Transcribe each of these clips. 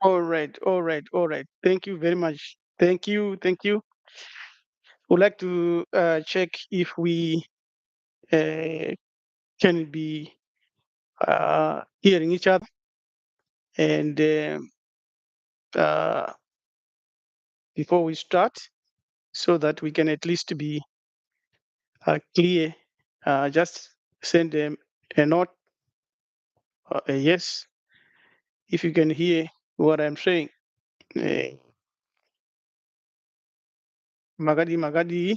All right, all right, all right. Thank you very much. Thank you, thank you. Would like to check if we uh, can be hearing each other, and uh, before we start, so that we can at least be clear, just send a note, a yes, if you can hear what I'm saying. Uh, Magadi, Magadi,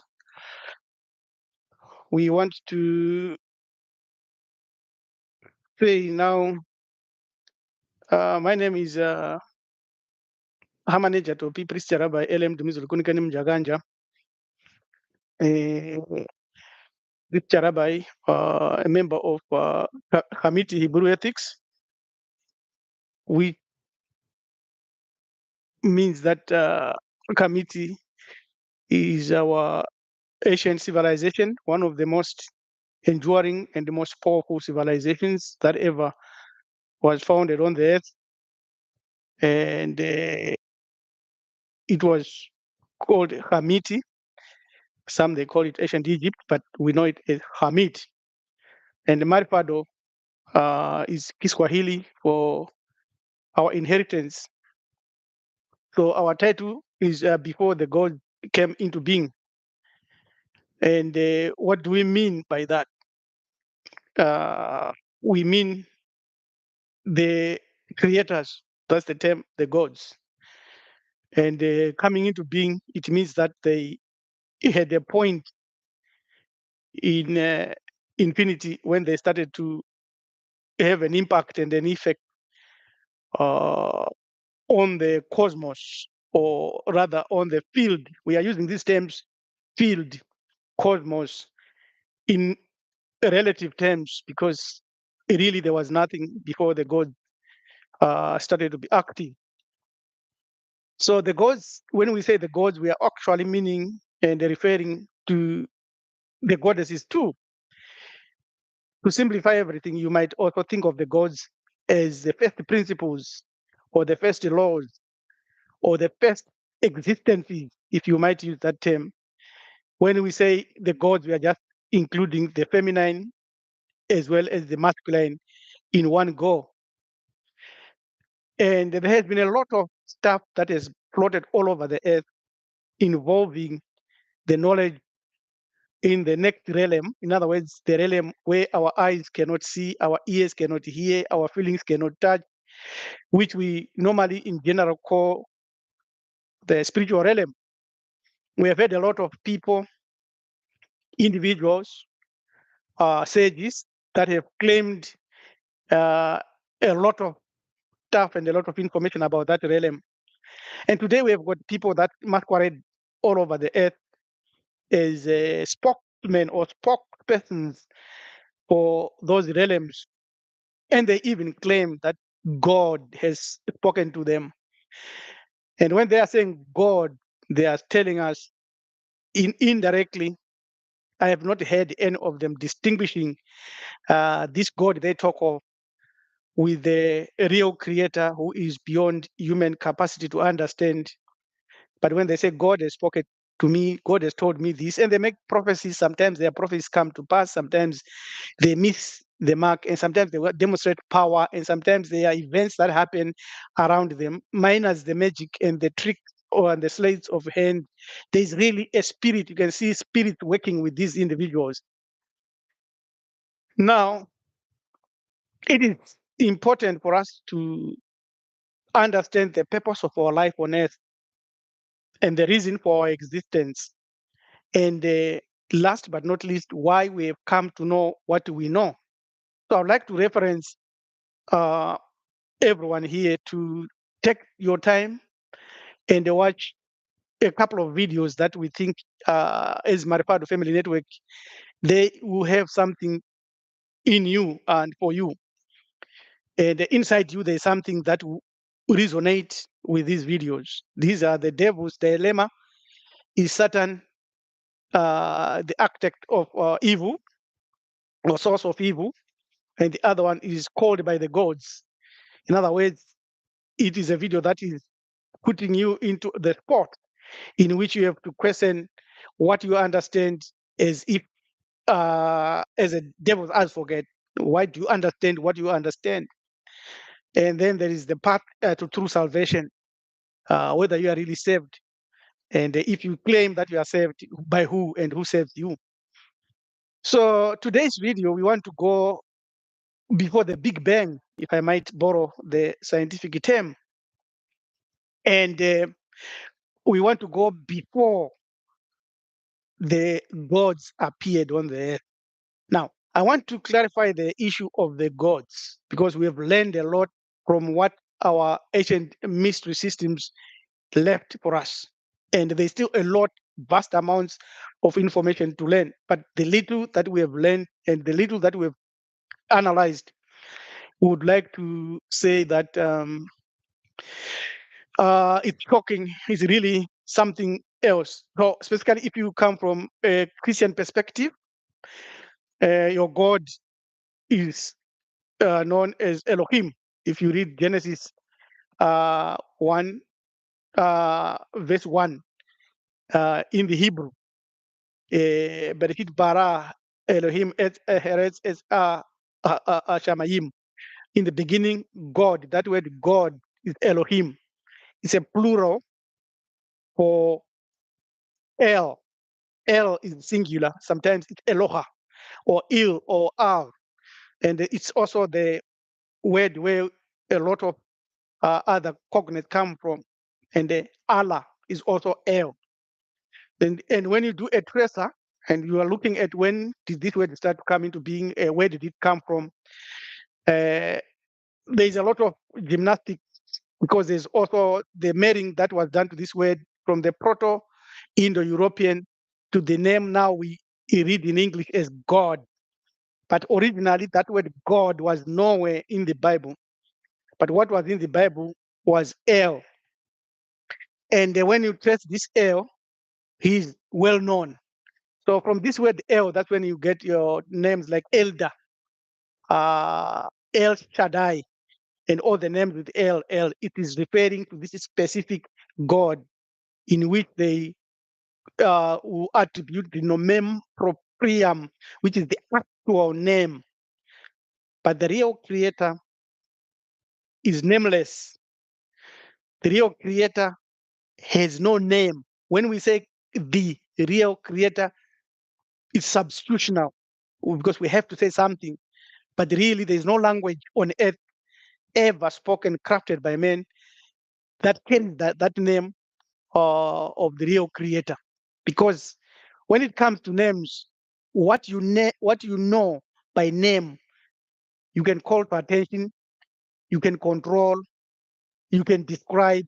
we want to say now, my name is Hamaneja Topi, Priest Rabbi LM Dumizul Kunikanim Jaganja, Priest Rabbi, a member of Hamiti Hebrew Ethics, which means that Hamiti is our ancient civilization, one of the most enduring and the most powerful civilizations that ever was founded on the earth. And it was called Hamiti. Some they call it ancient Egypt, but we know it as Hamit. And Maripado is Kiswahili for our inheritance. So our title is before the God came into being. And what do we mean by that? We mean the creators. That's the term, the gods. And coming into being, it means that they had a point in infinity when they started to have an impact and an effect uh, on the cosmos, or rather on the field. We are using these terms, field, cosmos, in relative terms, because really there was nothing before the god started to be active. So the gods, when we say the gods, we are actually meaning and referring to the goddesses too. To simplify everything, you might also think of the gods as the first principles, or the first laws, or the first existences, if you might use that term. When we say the gods, we are just including the feminine as well as the masculine in one go. And there has been a lot of stuff that has floated all over the earth involving the knowledge in the next realm. In other words, the realm where our eyes cannot see, our ears cannot hear, our feelings cannot touch, which we normally in general call the spiritual realm. We have had a lot of people, individuals, sages that have claimed uh, a lot of stuff and a lot of information about that realm. And today we have got people that masquerade all over the earth as spokesmen or spokespersons for those realms. And they even claim that God has spoken to them. And when they are saying God, they are telling us indirectly. I have not heard any of them distinguishing this God they talk of with the real creator who is beyond human capacity to understand. But when they say God has spoken to me, God has told me this, and they make prophecies, sometimes their prophecies come to pass, sometimes they miss the mark, and sometimes they demonstrate power, and sometimes there are events that happen around them, minus the magic and the trick or the sleights of hand. There's really a spirit. You can see spirit working with these individuals. Now, it is important for us to understand the purpose of our life on earth and the reason for our existence. And last but not least, why we have come to know what we know. So I'd like to reference uh, everyone here to take your time and watch a couple of videos that we think, as Maripado Family Network, they will have something in you and for you. And inside you, there's something that will resonate with these videos. These are the devil's dilemma. Is Satan the architect of evil or source of evil? And the other one is called by the gods. In other words, it is a video that is putting you into the spot in which you have to question what you understand as if as a devil's advocate. Why do you understand what you understand? And then there is the path to true salvation, whether you are really saved. And if you claim that you are saved, by who and who saved you? So today's video, we want to go before the Big Bang, if I might borrow the scientific term. And we want to go before the gods appeared on the earth. Now, I want to clarify the issue of the gods because we have learned a lot from what our ancient mystery systems left for us. And there's still a lot, vast amounts of information to learn. But the little that we have learned and the little that we have analyzed, we would like to say that it's shocking. It's really something else. So, specifically, if you come from a Christian perspective, your God is known as Elohim. If you read Genesis 1, verse 1 in the Hebrew, Bereshit bara Elohim et Eretz es Shamayim. In the beginning, God. That word God is Elohim. It's a plural for El. El is singular. Sometimes it's Eloha or Il or Al. And it's also the word where a lot of other cognates come from. And Allah is also El. And when you do a tracer and you are looking at when did this word start to come into being, where did it come from, there's a lot of gymnastics because there's also the marrying that was done to this word from the Proto-Indo-European to the name now we read in English as God. But originally that word God was nowhere in the Bible. But what was in the Bible was El. And when you trace this El, he's well known. So from this word El, that's when you get your names like Elder, El Shaddai, and all the names with El. It is referring to this specific God in which they will attribute the nomen proprium, which is the actual name. But the real creator is nameless. The real creator has no name. When we say the real creator, it's substitutional because we have to say something. But really, there's no language on earth ever spoken, crafted by men that carries that name of the real creator. Because when it comes to names, what you know by name, you can call for attention, you can control, you can describe,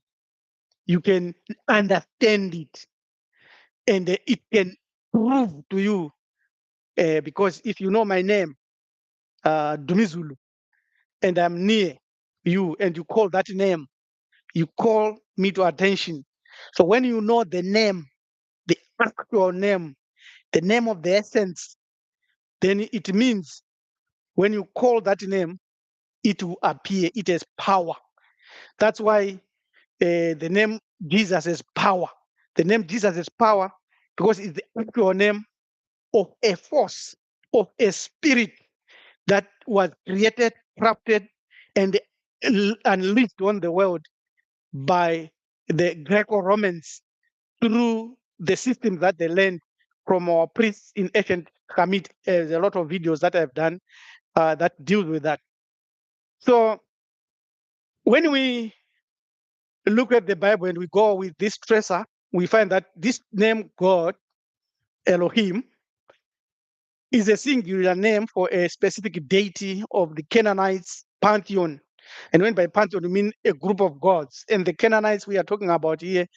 you can understand it, and it can prove to you. Because if you know my name, Dumizulu, and I'm near you, and you call that name, you call me to attention. So when you know the name, the actual name, the name of the essence, then it means when you call that name, it will appear. It has power. That's why the name Jesus is power. The name Jesus is power because it's the actual name of a force, of a spirit that was created, crafted, and unleashed on the world by the Greco-Romans through the system that they learned from our priests in ancient Kemet. There's a lot of videos that I've done that deals with that. So when we look at the Bible and we go with this tracer, we find that this name God, Elohim, is a singular name for a specific deity of the Canaanites pantheon. And when by pantheon, we mean a group of gods. And the Canaanites we are talking about here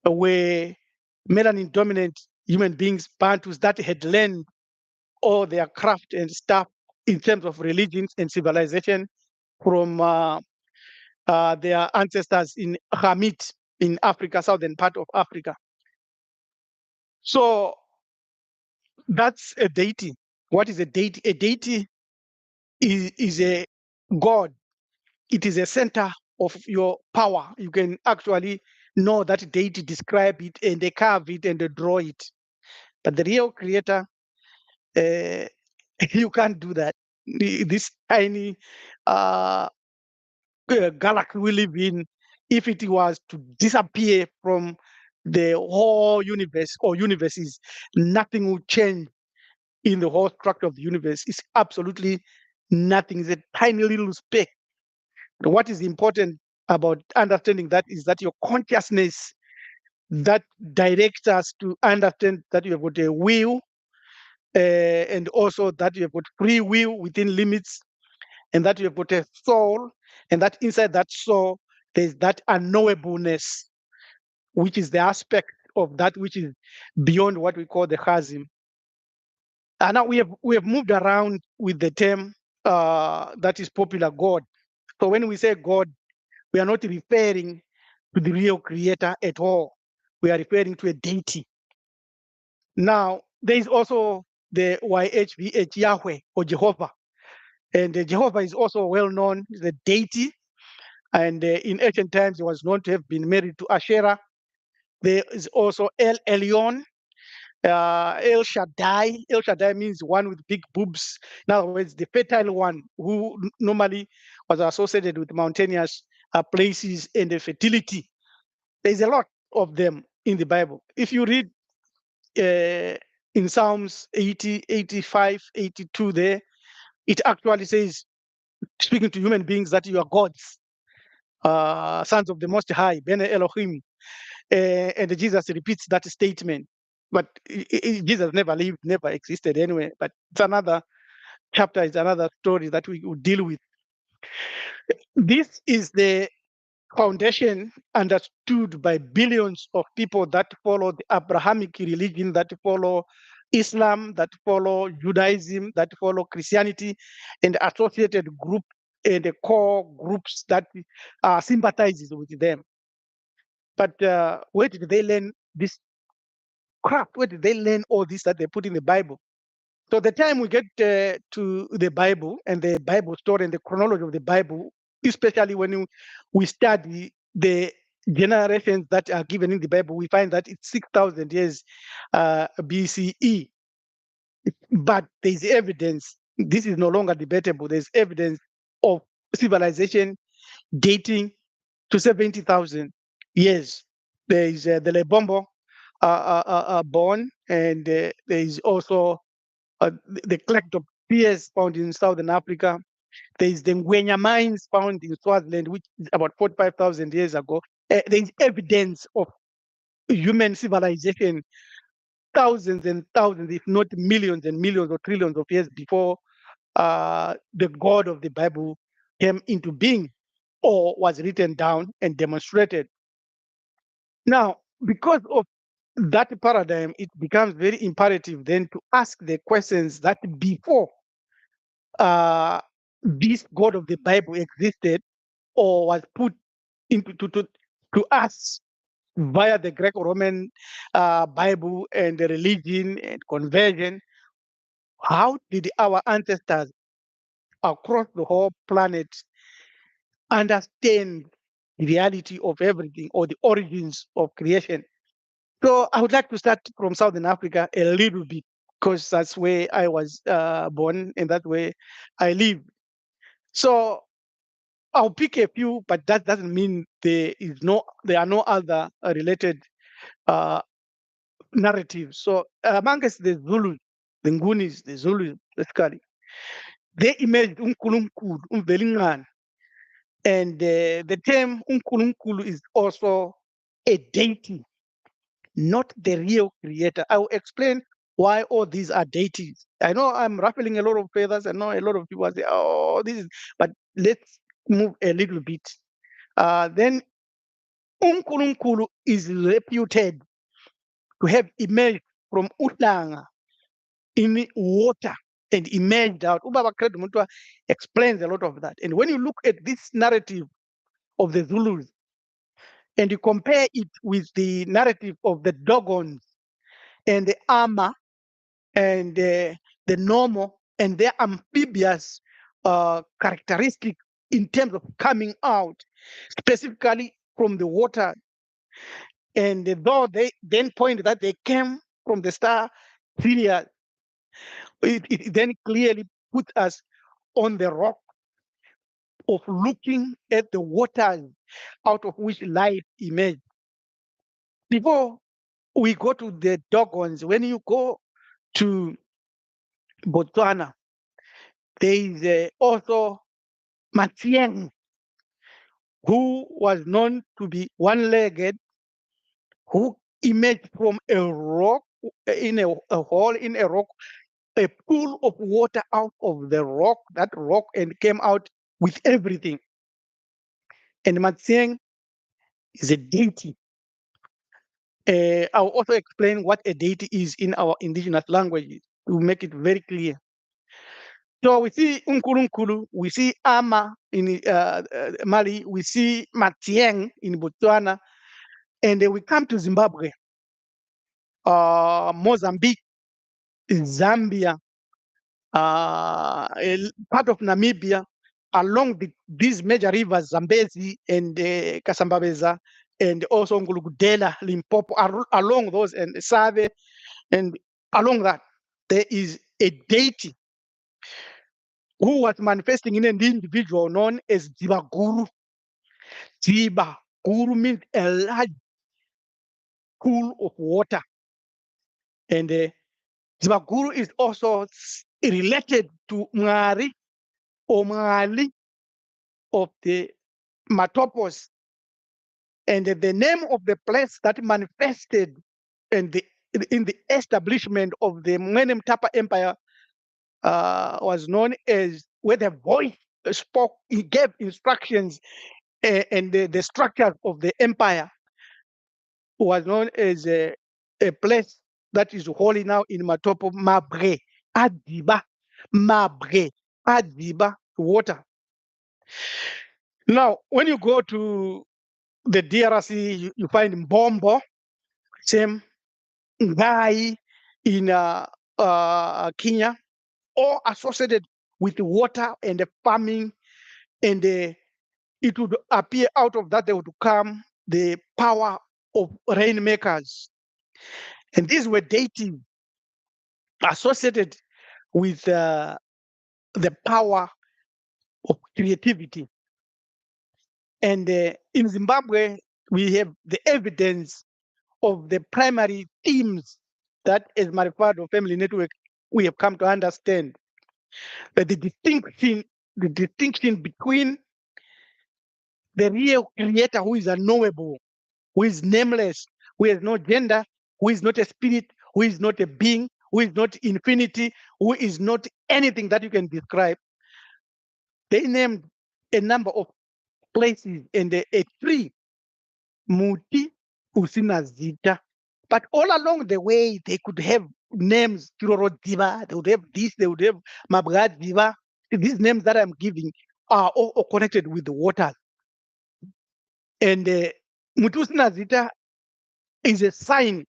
were melanin dominant human beings, Bantus, that had learned all their craft and stuff in terms of religions and civilization from their ancestors in Hamit in Africa, southern part of Africa. So that's a deity. What is a deity? A deity is a god. It is a center of your power. You can actually know that deity, describe it, and they carve it and they draw it. But the real creator, uh, you can't do that. This tiny uh, galaxy we live in, if it was to disappear from the whole universe or universes, nothing would change in the whole structure of the universe. It's absolutely nothing. It's a tiny little speck. What is important about understanding that is that your consciousness that directs us to understand that you have got a will, and also that you have got free will within limits, and that you have got a soul, and that inside that soul there's that unknowableness, which is the aspect of that which is beyond what we call the chasm. And now we have moved around with the term that is popular, God. So when we say God, we are not referring to the real creator at all. We are referring to a deity. Now, there is also the YHVH, Yahweh or Jehovah. And Jehovah is also well known, is a deity. And in ancient times, he was known to have been married to Asherah. There is also El Elyon, El Shaddai. El Shaddai means one with big boobs. In other words, the fertile one who normally was associated with mountainous places and the fertility. There's a lot of them in the Bible. If you read in Psalms 80, 85, 82, there, it actually says, speaking to human beings, that you are gods, sons of the Most High, Bene Elohim. And Jesus repeats that statement. But Jesus never lived, never existed anyway. But it's another chapter, it's another story that we will deal with. This is the foundation understood by billions of people that follow the Abrahamic religion, that follow Islam, that follow Judaism, that follow Christianity, and associated group and the core groups that sympathizes with them. But where did they learn this crap? Where did they learn all this that they put in the Bible? So the time we get to the Bible and the Bible story and the chronology of the Bible, especially when we study the generations that are given in the Bible, we find that it's 6,000 years BCE. But there's evidence, this is no longer debatable, there's evidence of civilization dating to 70,000 years. There is the Lebombo born, and there is also the collect of spears found in Southern Africa. There is the Ngwenya mines found in Swaziland, which is about 45,000 years ago. There is evidence of human civilization thousands and thousands, if not millions and millions or trillions of years before the God of the Bible came into being or was written down and demonstrated. Now, because of that paradigm, it becomes very imperative then to ask the questions that before this God of the Bible existed or was put into to us via the Greco-Roman Bible and the religion and conversion. How did our ancestors across the whole planet understand the reality of everything or the origins of creation? So I would like to start from Southern Africa a little bit because that's where I was born and that's where I live. So I'll pick a few, but that doesn't mean there are no other related uh, narratives. So amongst the Zulus, the Ngunis, the Zulus, basically, they imaged uNkulunkulu, umvelingana, and the term uNkulunkulu is also a deity, not the real creator. I will explain why all these are deities. I know I'm ruffling a lot of feathers. I know a lot of people say, "Oh, this is," but let's move a little bit. Then uNkulunkulu is reputed to have emerged from Uhlanga in water and emerged out. Ubaba Credo Mutwa explains a lot of that. And when you look at this narrative of the Zulus and you compare it with the narrative of the Dogons and the Ama and the normal and their amphibious characteristic in terms of coming out, specifically from the water. And though they then point that they came from the star Sirius, it then clearly put us on the rock of looking at the waters out of which life emerged. Before we go to the Dogons, when you go to Botswana, there is also Matieng, who was known to be one-legged, who emerged from a rock, in a hole in a rock, a pool of water out of the rock, that rock, and came out with everything. And Matieng is a deity. I'll also explain what a deity is in our indigenous language to make it very clear. So we see Unkulunkulu, we see Ama in Mali, we see Matieng in Botswana, and then we come to Zimbabwe, Mozambique, Zambia, part of Namibia, along these major rivers, Zambezi and Kasambabeza, and also Ngulugudela, Limpopo, along those, and Save, and along that, there is a deity who was manifesting in an individual known as Diva Guru. Diva Guru means a large pool of water. And Diva Guru is also related to Mngari or Mngali of the Matopos. And the name of the place that manifested in the establishment of the Mwenem Tapa Empire was known as where the voice spoke, he gave instructions, and the structure of the empire was known as a place that is holy now in Matopo, Mabre, Adiba, Mabre, Adiba, water. Now, when you go to the DRC, you find Mbombo, same, Ngai in Kenya, all associated with water and the farming, and it would appear out of that there would come the power of rainmakers. And these were deities associated with the power of creativity. And in Zimbabwe, we have the evidence of the primary themes that, as Marifado Family Network, we have come to understand that the distinction between the real creator, who is unknowable, who is nameless, who has no gender, who is not a spirit, who is not a being, who is not infinity, who is not anything that you can describe. They named a number of places and a tree, Muti Usinazita. But all along the way, they could have names, Kiroro Diva, they would have this, they would have Mabrad Diva. These names that I'm giving are all connected with the water. And Mutu Usinazita is a sign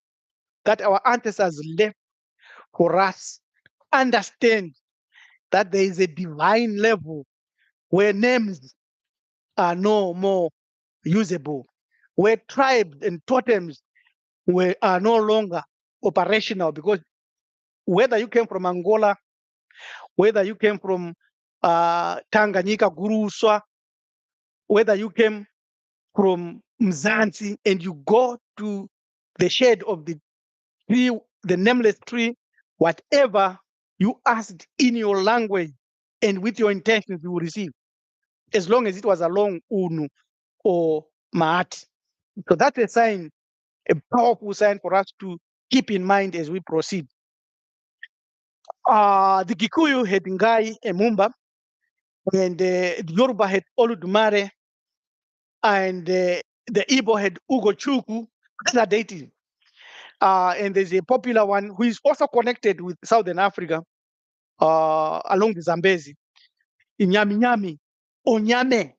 that our ancestors left for us to understand that there is a divine level where names are no more usable, where tribes and totems are no longer operational, because whether you came from Angola, whether you came from Tanganyika, Guruswa, whether you came from Mzansi, and you go to the shade of the tree, the nameless tree, whatever you asked in your language and with your intentions, you will receive, as long as it was along Unu or Maat. So that's a sign, a powerful sign for us to keep in mind as we proceed. The Gikuyu had Ngai Emumba, and the Yoruba had Oludumare, and the Igbo had Ugo Chuku. These are deities. And there's a popular one who is also connected with Southern Africa, along the Zambezi, Nyami Nyami, Onyame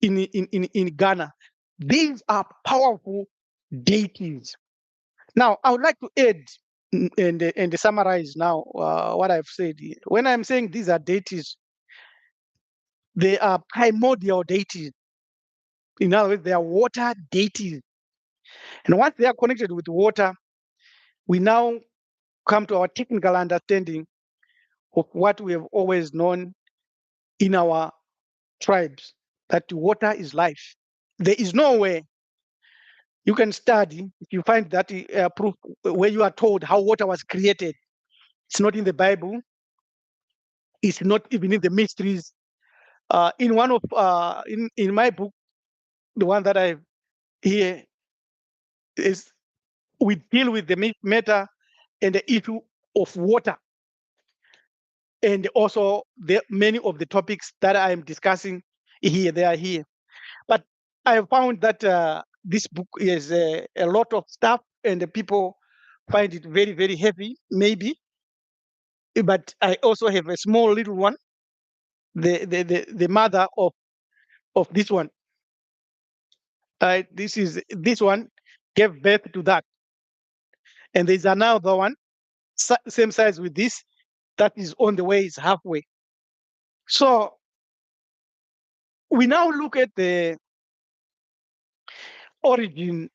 in Ghana. These are powerful deities. Now, I would like to add and summarize now what I've said. When I'm saying these are deities, they are primordial deities. In other words, they are water deities. And once they are connected with water, we now come to our technical understanding of what we have always known in our tribes, that water is life. There is no way you can study if you find that proof where you are told how water was created. It's not in the Bible. It's not even in the mysteries. In one of in my book, the one that I have here is we deal with the matter and the issue of water, and also the many of the topics that I am discussing here. They are here, but I have found that this book is a lot of stuff, and the people find it very very heavy, maybe. But I also have a small little one, the mother of this one. This one gave birth to that, and there's another one same size with this that is on the way, is halfway. So we now look at the origin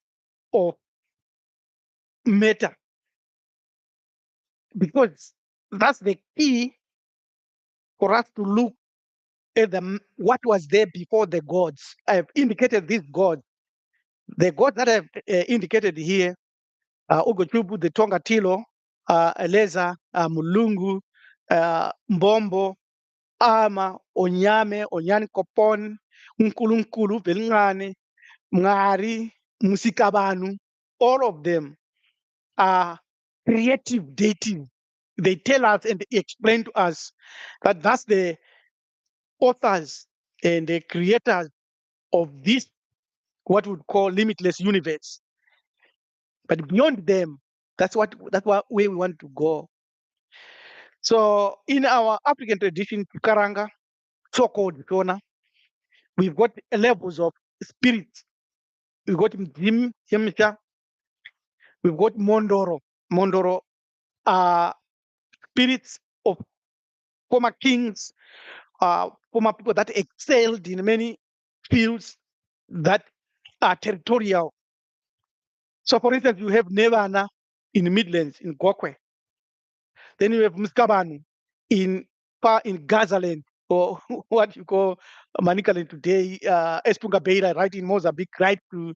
of matter, because that's the key for us to look at what was there before the gods. I have indicated these gods. The gods that I have indicated here, Ugochubu, the Tongatilo, Eleza, Mulungu, Mbombo, Ama, Onyame, Onyan Kopon, Nkulunkulu, Belngane, Mngari, Musikabanu, all of them are creative deities. They tell us and explain to us that that's the authors and the creators of this, what we would call limitless universe. But beyond them, that's what way we want to go. So in our African tradition, Karanga, so-called Shona, we've got levels of spirits. We've got Mjim, Hemsha, we've got Mondoro. Mondoro are spirits of former kings, former people that excelled in many fields that are territorial. So, for instance, you have Nevana in the Midlands, in Gokwe. Then you have Muskabanu in far in Gazaland, or what you call Manicaland today, Espunga Beira, right in Mozambique, right to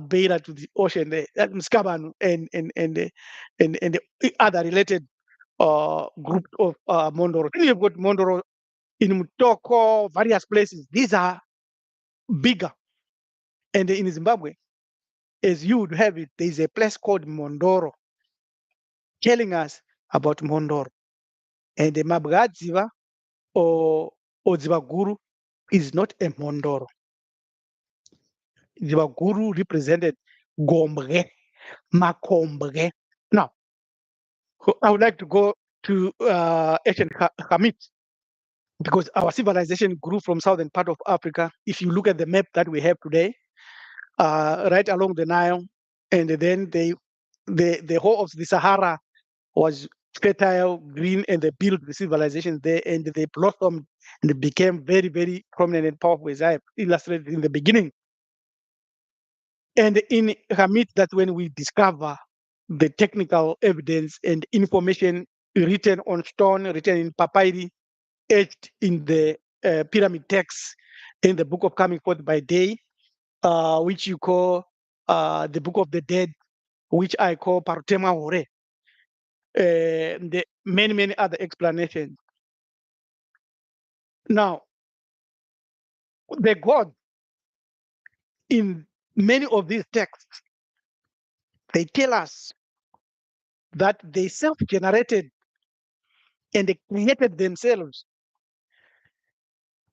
Beira, to the ocean there. That's Muskabanu and the other related group of Mondoro. Then you've got Mondoro in Mutoko, various places. These are bigger. And in Zimbabwe, as you would have it, there is a place called Mondoro telling us about Mondoro. And the Mabgadziva or Zivaguru is not a Mondoro. Zivaguru represented Gombre, Makombre. Now, I would like to go to ancient Hamit, because our civilization grew from southern part of Africa. If you look at the map that we have today, right along the Nile, and then the whole of the Sahara was fertile, green, and they built the civilizations there, and they blossomed and they became very, very prominent and powerful, as I have illustrated in the beginning. And in Hamid, that's when we discover the technical evidence and information written on stone, written in papyri, etched in the pyramid texts in the Book of Coming Forth by Day, which you call the Book of the Dead, which I call Parutema Hore. The many, many other explanations. Now, the God in many of these texts, they tell us that they self-generated and they created themselves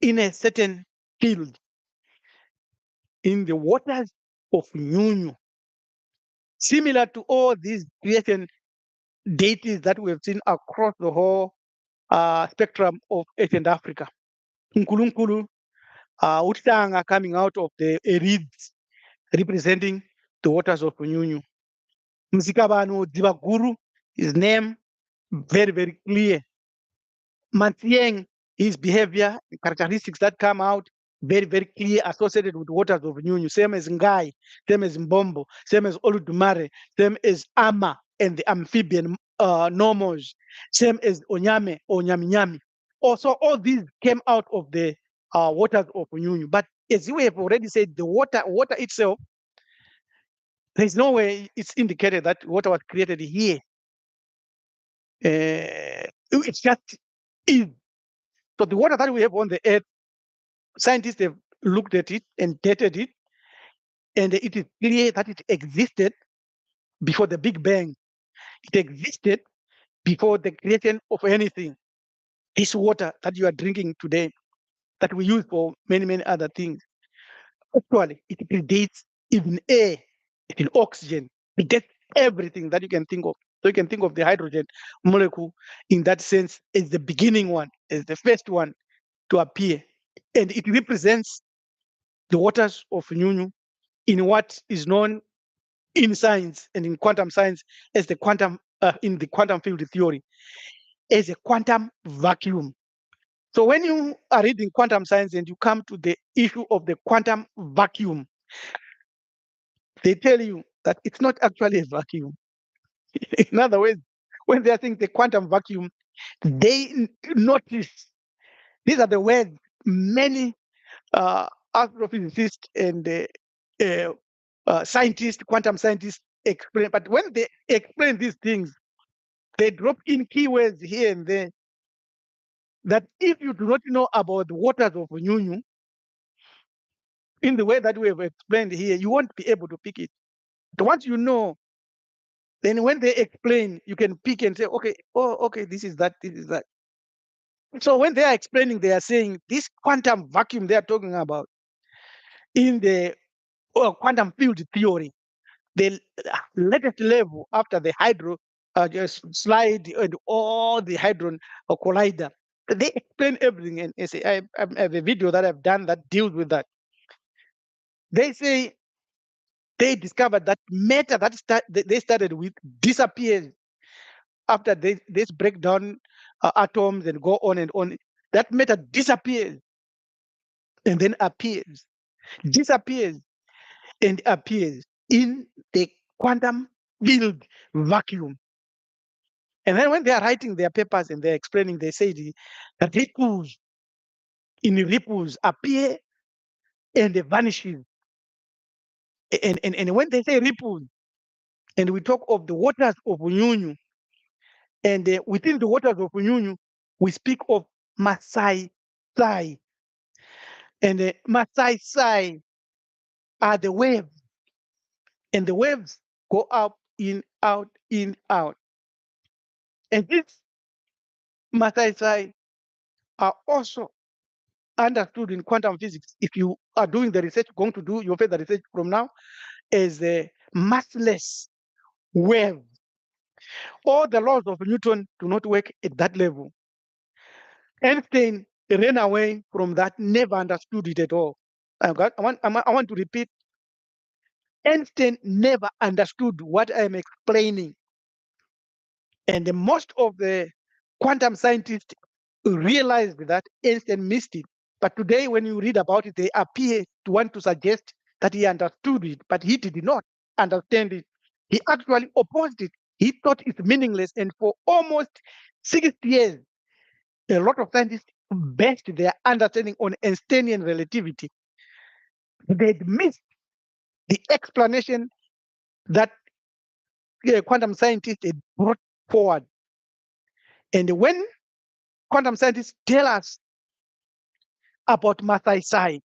in a certain field in the waters of Nyunyu, similar to all these creation deities that we have seen across the whole spectrum of ancient Africa. Nkulunkulu, Utanga coming out of the reeds representing the waters of Nyunyu. Mzikabanu Divaguru, his name very, very clear. Mantieng, his behavior, characteristics that come out very, very clear associated with waters of Nyunyu, same as Ngai, same as Mbombo, same as Oludumare, same as Ama and the amphibian normals, same as Onyame or Nyami. Also, all these came out of the waters of Nyunyu. But as we have already said, the water itself, there's no way it's indicated that water was created here. It's just is. So the water that we have on the earth, scientists have looked at it and dated it, and it is clear that it existed before the Big Bang. It existed before the creation of anything. This water that you are drinking today, that we use for many, many other things, actually, it predates even air, even oxygen, predates everything that you can think of. So you can think of the hydrogen molecule in that sense as the beginning one, as the first one to appear. And it represents the waters of Nyunyu in what is known in science and in quantum science as the quantum in the quantum field theory as a quantum vacuum. So when you are reading quantum science and you come to the issue of the quantum vacuum, they tell you that it's not actually a vacuum. In other words, when they are saying the quantum vacuum, they notice these are the words many astrophysicists and scientists, quantum scientists explain. But when they explain these things, they drop in keywords here and there that if you do not know about the waters of Nyunyu in the way that we have explained here, you won't be able to pick it. But once you know, then when they explain, you can pick and say, okay, oh, okay, this is that, this is that. So when they are explaining, they are saying this quantum vacuum they are talking about in the quantum field theory, the latest level after the hydro just slide and all the hadron collider. They explain everything, and say, I have a video that I've done that deals with that. They say they discovered that matter that they started with disappears after this breakdown atoms and go on and on. That matter disappears and then appears, disappears and appears in the quantum field vacuum. And then when they are writing their papers and they're explaining, they say that ripples appear and they vanishes. And when they say ripples, and we talk of the waters of Unyunyu, and within the waters of Unyunyu, we speak of Masai Sai. And the Masai Sai are the waves, and the waves go up, in, out, in, out. And these Masai Sai are also understood in quantum physics. If you are doing the research, going to do your further research from now, as a massless wave. All the laws of Newton do not work at that level. Einstein ran away from that, never understood it at all. I want to repeat, Einstein never understood what I'm explaining. And most of the quantum scientists realized that Einstein missed it. But today, when you read about it, they appear to want to suggest that he understood it, but he did not understand it. He actually opposed it. He thought it's meaningless. And for almost 60 years, a lot of scientists based their understanding on Einsteinian relativity. They'd missed the explanation that quantum scientists had brought forward. And when quantum scientists tell us about Masai Sai,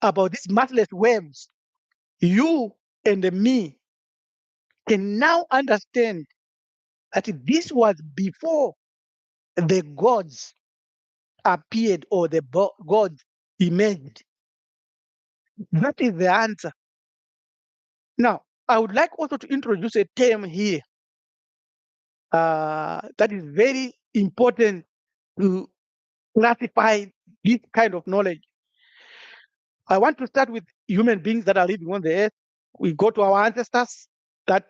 about these massless waves, you and me can now understand that this was before the gods appeared or the gods emerged. That is the answer. Now, I would like also to introduce a term here that is very important to classify this kind of knowledge. I want to start with human beings that are living on the earth. We go to our ancestors that,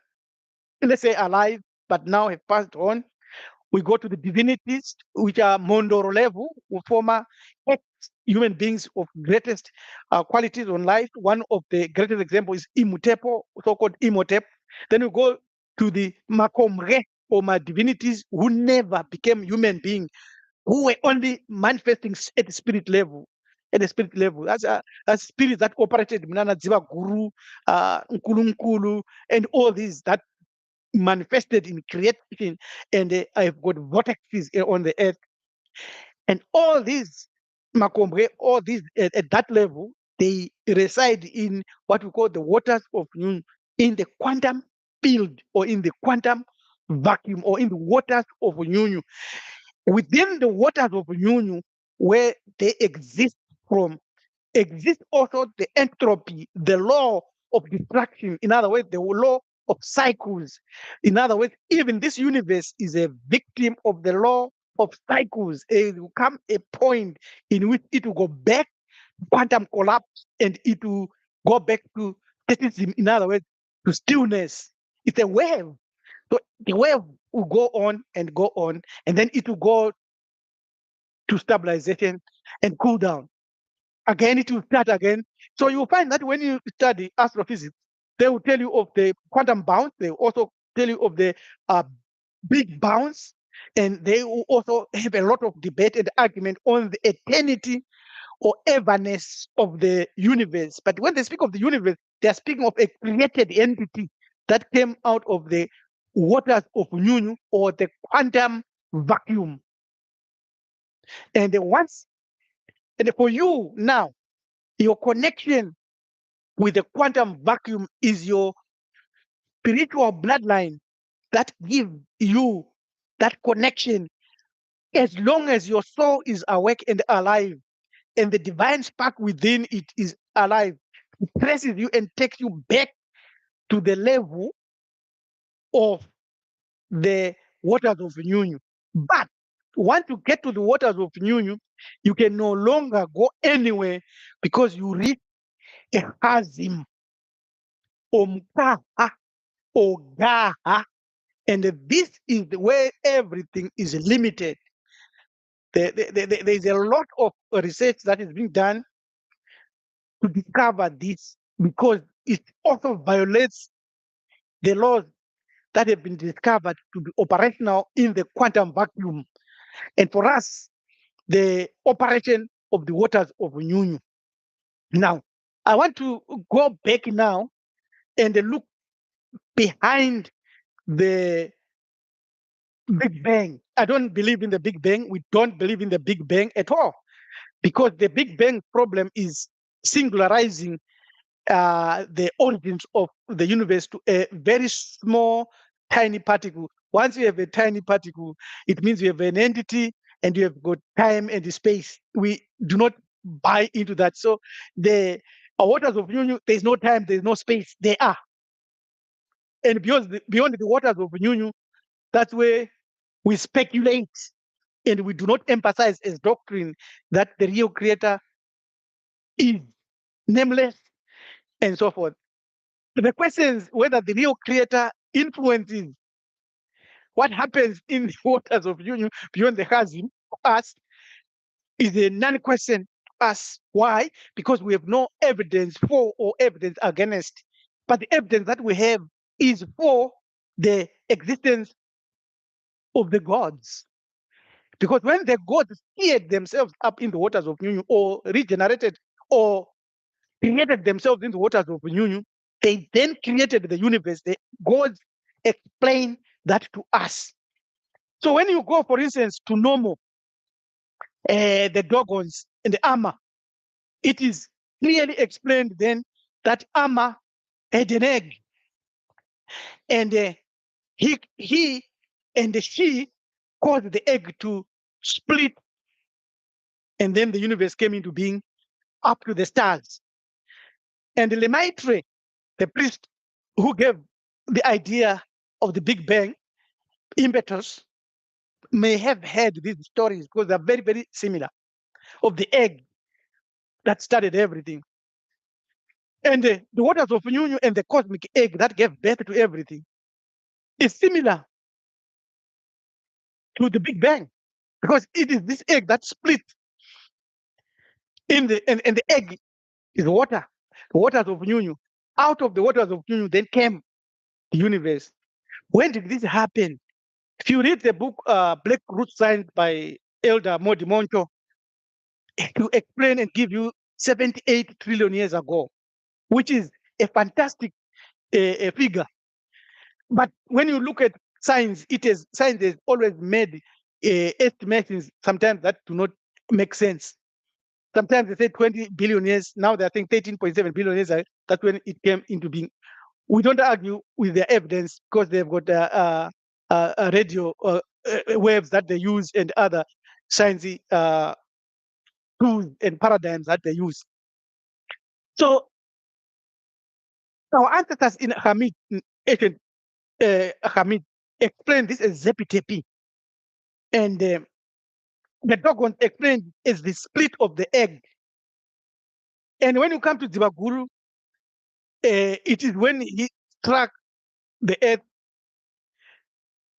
let's say, alive, but now have passed on. We go to the divinities, which are Mondoro level, former human beings of greatest qualities on life. One of the greatest examples is Imhotep, so-called Imhotep. Then we go to the Makomre, or my divinities, who never became human beings, who were only manifesting at the spirit level. At the spirit level, as spirits that operated Mnana Ziva Guru, Nkulu, and all these that manifested in creation, and I've got vortexes on the earth, and all these Makombre, all these at that level, they reside in what we call the waters of Nyunyu, in the quantum field, or in the quantum vacuum, or in the waters of Nyunyu. Within the waters of Nyunyu, where they exist from, exists also the entropy, the law of destruction. In other words, the law of cycles. In other words, even this universe is a victim of the law of cycles. It will come a point in which it will go back, quantum collapse, and it will go back to statism. In other words, to stillness. It's a wave. So the wave will go on, and then it will go to stabilization and cool down. Again, it will start again. So you find that when you study astrophysics, they will tell you of the quantum bounce. They will also tell you of the uh, big bounce, and they will also have a lot of debate and argument on the eternity or everness of the universe. But when they speak of the universe, they are speaking of a created entity that came out of the waters of Nyunyu, or the quantum vacuum. And once, and for you now, your connection with the quantum vacuum is your spiritual bloodline that gives you that connection. As long as your soul is awake and alive, and the divine spark within it is alive, it traces you and takes you back to the level of the waters of Nyunyu. But once you get to the waters of Nyunyu, you can no longer go anywhere, because you reach a chasm, omkaha, ogaha, and this is the way everything is limited. There is a lot of research that is being done to discover this, because it also violates the laws that have been discovered to be operational in the quantum vacuum. And for us, the operation of the waters of Nyunyu. Now, I want to go back now and look behind the Big Bang. I don't believe in the Big Bang. We don't believe in the Big Bang at all, because the Big Bang problem is singularizing the origins of the universe to a very small, tiny particle. Once you have a tiny particle, it means you have an entity, and you have got time and space. We do not buy into that. So the waters of Nyunyu, there's no time, there's no space. They are. And beyond the waters of Nyunyu, that's where we speculate, and we do not emphasize as doctrine that the real creator is nameless, and so forth. The question is whether the real creator influences what happens in the waters of Nyunyu beyond the chasm for us is a non-question to us. Why? Because we have no evidence for or evidence against. But the evidence that we have is for the existence of the gods. Because when the gods stirred themselves up in the waters of Nyunyu, or regenerated, or created themselves in the waters of Nyunyu, they then created the universe. The gods explain that to us. So when you go, for instance, to Nomo, the Dogons and the Amma, it is clearly explained then that Amma had an egg, and he and she caused the egg to split, and then the universe came into being up to the stars. And Lemaitre, the priest who gave the idea of the Big Bang impetus, may have heard these stories, because they're very, very similar, of the egg that started everything. And the waters of Nyunyu and the cosmic egg that gave birth to everything is similar to the Big Bang, because it is this egg that split and the egg is water, the waters of Nyunyu. Out of the waters of Nyunyu then came the universe. When did this happen? If you read the book Black Root Science by Elder Modi Moncho, to explain and give you 78 trillion years ago, which is a fantastic figure. But when you look at science, science has always made estimations sometimes that do not make sense. Sometimes they say 20 billion years. Now they think 13.7 billion years. That's when it came into being. We don't argue with their evidence because they've got radio waves that they use and other sciencey tools and paradigms that they use. So our ancestors in Hamid, in ancient Hamid, explained this as Zepitepi. And the Dogons explained as the split of the egg. And when you come to Zibaguru, it is when he struck the earth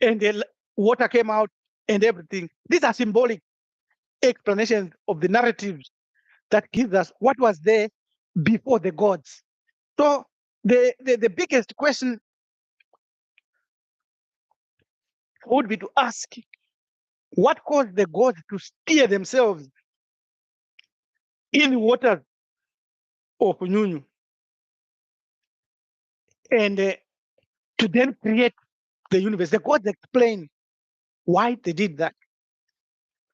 and the water came out and everything. These are symbolic explanations of the narratives that gives us what was there before the gods. So the biggest question would be to ask what caused the gods to steer themselves in the waters of Nyunyu and to then create the universe. The gods explain why they did that.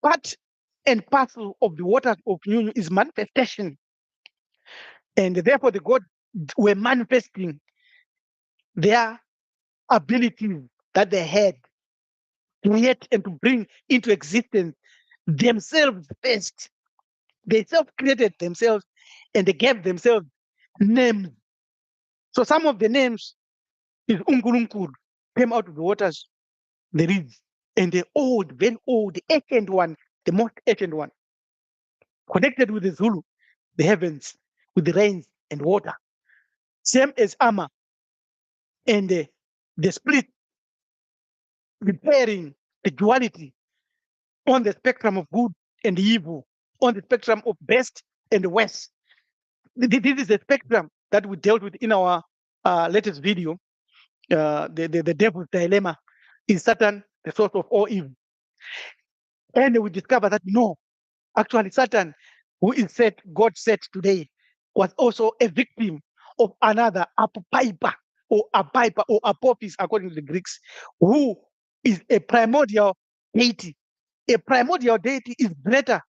Part and parcel of the waters of Nyunyu is manifestation. And therefore, the gods were manifesting their abilities that they had to create and to bring into existence themselves first. They self-created themselves and they gave themselves names. So some of the names is Ungurunkur, came out of the waters, the reeds, and the old, very old, the ancient one, the most ancient one, connected with the Zulu, the heavens, with the rains and water. Same as Ama and the split, repairing the duality on the spectrum of good and evil, on the spectrum of best and worst. This is the spectrum that we dealt with in our latest video, the devil's dilemma. Is Satan the source of all evil? And we discover that no, actually Satan, who is set, God set today, was also a victim of another Apiper or Apiper or Apophis, according to the Greeks, who is a primordial deity. A primordial deity is greater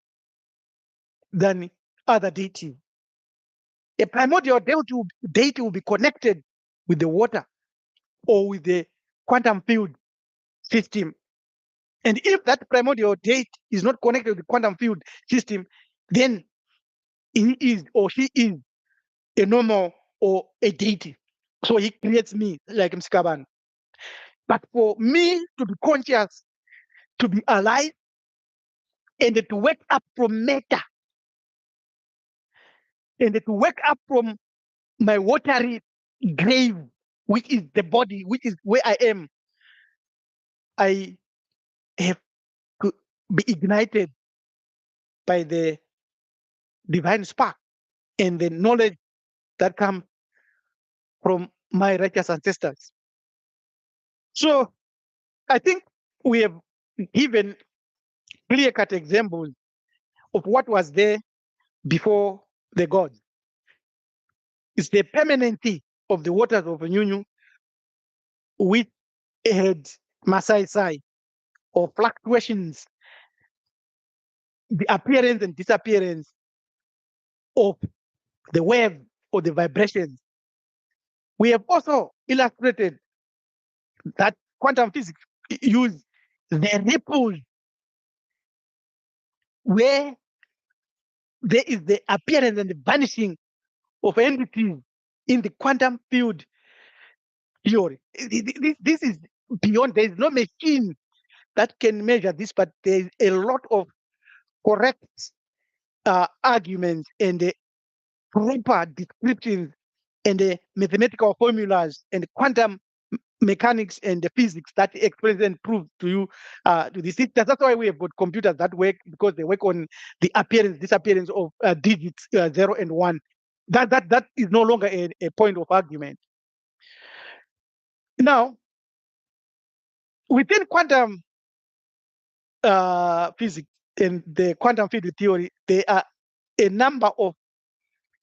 than other deities. A primordial deity will be connected with the water or with the quantum field system. And if that primordial deity is not connected with the quantum field system, then he is or she is a normal or a deity. So he creates me like Mskaban. But for me to be conscious, to be alive, and to wake up from matter, and to wake up from my watery grave, which is the body, which is where I am, I have to be ignited by the divine spark and the knowledge that comes from my righteous ancestors. So I think we have given clear-cut examples of what was there before the gods. It's the permanency of the waters of Nyunyu which had Masai Sai or fluctuations, the appearance and disappearance of the wave or the vibrations. We have also illustrated that quantum physics use the ripples where there is the appearance and the vanishing of entities in the quantum field theory. This is beyond, there is no machine that can measure this, but there is a lot of correct arguments and proper descriptions and mathematical formulas and quantum mechanics and the physics that explains and proves to you to this. That's why we have got computers that work, because they work on the appearance, disappearance of digits 0 and 1. That is no longer a point of argument. Now, within quantum physics and the quantum field theory, there are a number of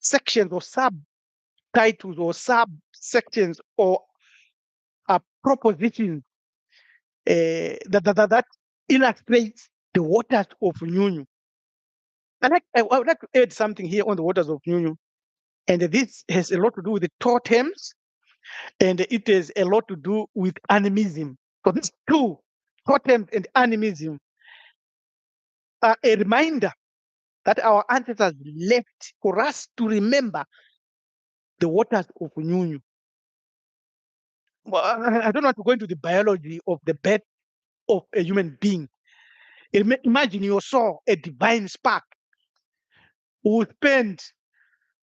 sections or subtitles or subsections or propositions that illustrates the waters of Nyunyu. I would like to add something here on the waters of Nyunyu, and this has a lot to do with the totems, and it has a lot to do with animism. So these two, totems and animism, are a reminder that our ancestors left for us to remember the waters of Nyunyu. Well, I don't want to go into the biology of the birth of a human being. Imagine you saw a divine spark who spent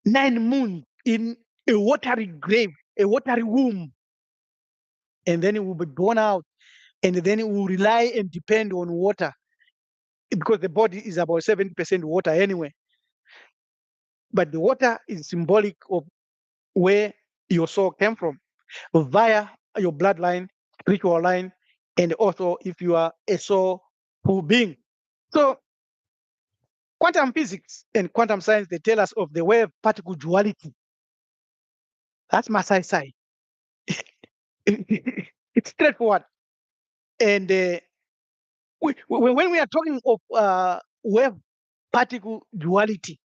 9 moons in a watery grave, a watery womb, and then it will be born out, and then it will rely and depend on water, because the body is about 70% water anyway. But the water is symbolic of where your soul came from, via your bloodline, spiritual line, and also if you are a soulful being. So quantum physics and quantum science, they tell us of the wave particle duality. That's Masai Sai. It's straightforward. And when we are talking of wave particle duality,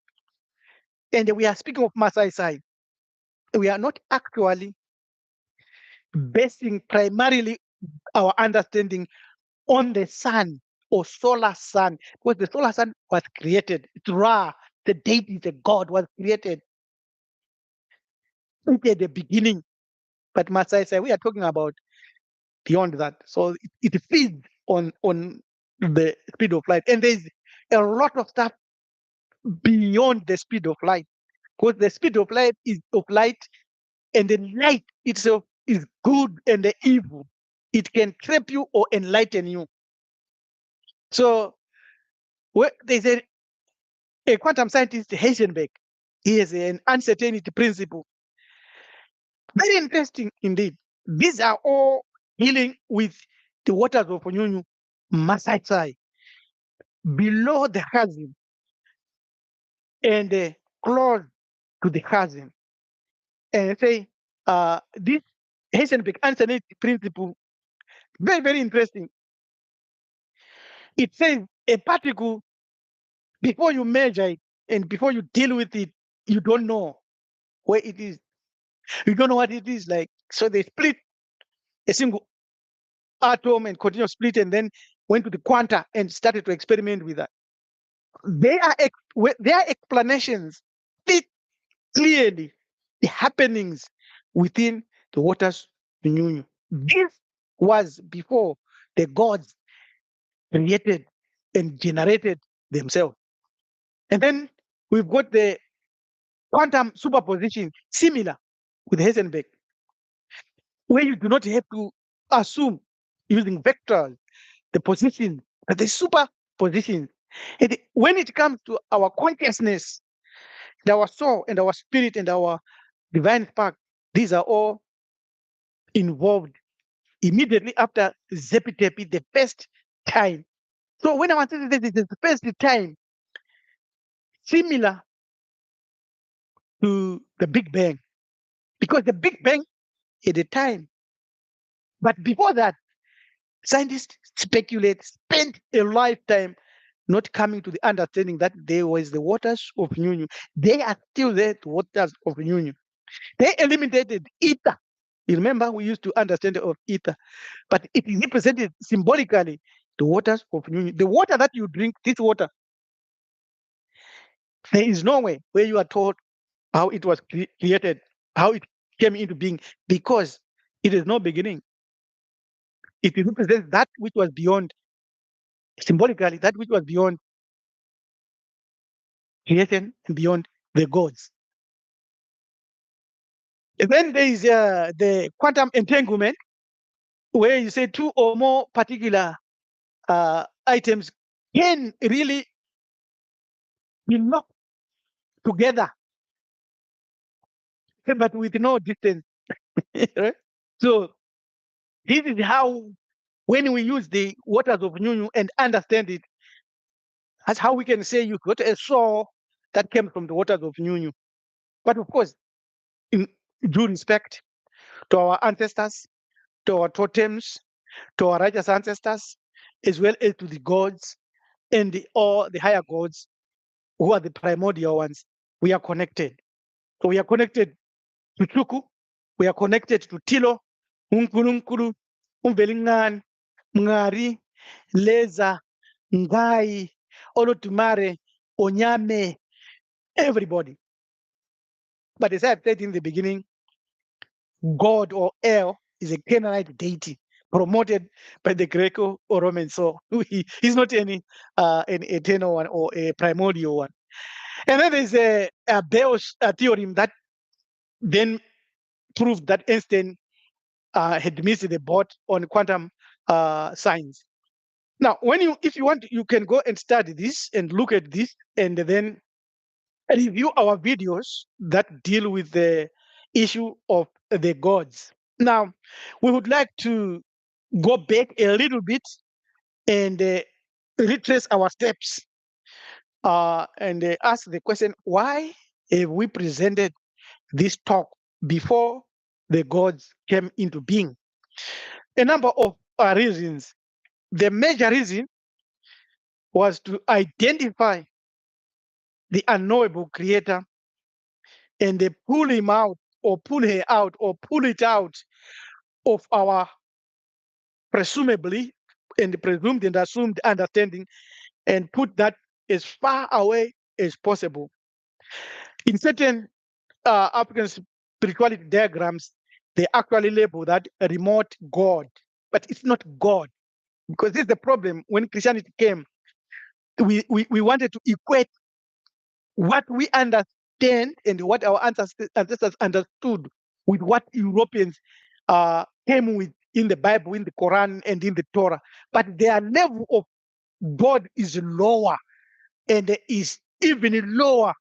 and we are speaking of Masai Sai, we are not actually basing primarily our understanding on the sun or solar sun, because the solar sun was created. It's Ra, the deity, the God, was created at the beginning. But Masai Sai, we are talking about beyond that. So it feeds on the speed of light. And there's a lot of stuff beyond the speed of light, because the speed of light is of light, and the light itself is good and the evil. It can trap you or enlighten you. So there's a quantum scientist, Heisenberg. He has an uncertainty principle. Very interesting indeed. These are all dealing with the waters of Onyunyu, Masai, below the chasm and close to the chasm. And say this Heisenberg uncertainty principle, very, very interesting. It says a particle, before you measure it and before you deal with it, you don't know where it is. You don't know what it is like. So they split a single atom and continue to split, and then went to the quanta and started to experiment with that. Their explanations fit clearly the happenings within the waters of Nyunyu. This was before the gods created and generated themselves. And then we've got the quantum superposition, similar with Heisenberg, where you do not have to assume using vectors the position, but the superposition. And when it comes to our consciousness, and our soul and our spirit and our divine spark, these are all involved immediately after Zepitepi, the first time. So when I want to say this is the first time, similar to the Big Bang, because the Big Bang is the time. But before that, scientists speculate, spent a lifetime not coming to the understanding that there was the waters of Nyunyu. They are still there, the waters of Nyunyu. They eliminated ether. You remember we used to understand of ether, but it is represented symbolically the waters of Nyunyu. The water that you drink, this water, there is no way where you are told how it was created, how it came into being, because it is no beginning. It represents that which was beyond, symbolically, that which was beyond creation and beyond the gods. And then there is the quantum entanglement. where you say two or more particular items can really be locked together, but with no distance. Right? So this is how, when we use the waters of Nyunyu and understand it, that's how we can say you got a soul that came from the waters of Nyunyu. But of course, in due respect to our ancestors, to our totems, to our righteous ancestors, as well as to the gods and all the higher gods who are the primordial ones, we are connected. So we are connected to Chuku, we are connected to Tilo, Unkulunkulu, Umvelingan, Mngari, Leza, Ngai, Olotumare, Onyame, everybody. But as I said in the beginning, God or El is a Canaanite deity promoted by the Greco or Roman. So he's not an eternal one or a primordial one. And then there's a Bell's theorem that then proved that Einstein had missed the boat on quantum science. Now, if you want, you can go and study this and look at this, and then review our videos that deal with the issue of the gods. Now, we would like to go back a little bit and retrace our steps and ask the question, why have we presented this talk before the gods came into being? A number of reasons. The major reason was to identify the unknowable creator and they pull him out or pull her out or pull it out of our presumably and presumed and assumed understanding and put that as far away as possible. In certain African spirituality diagrams, they actually label that a remote God, but it's not God, because this is the problem. When Christianity came, we wanted to equate what we understand and what our ancestors understood with what Europeans came with in the Bible, in the Quran, and in the Torah. But their level of God is lower and is even lower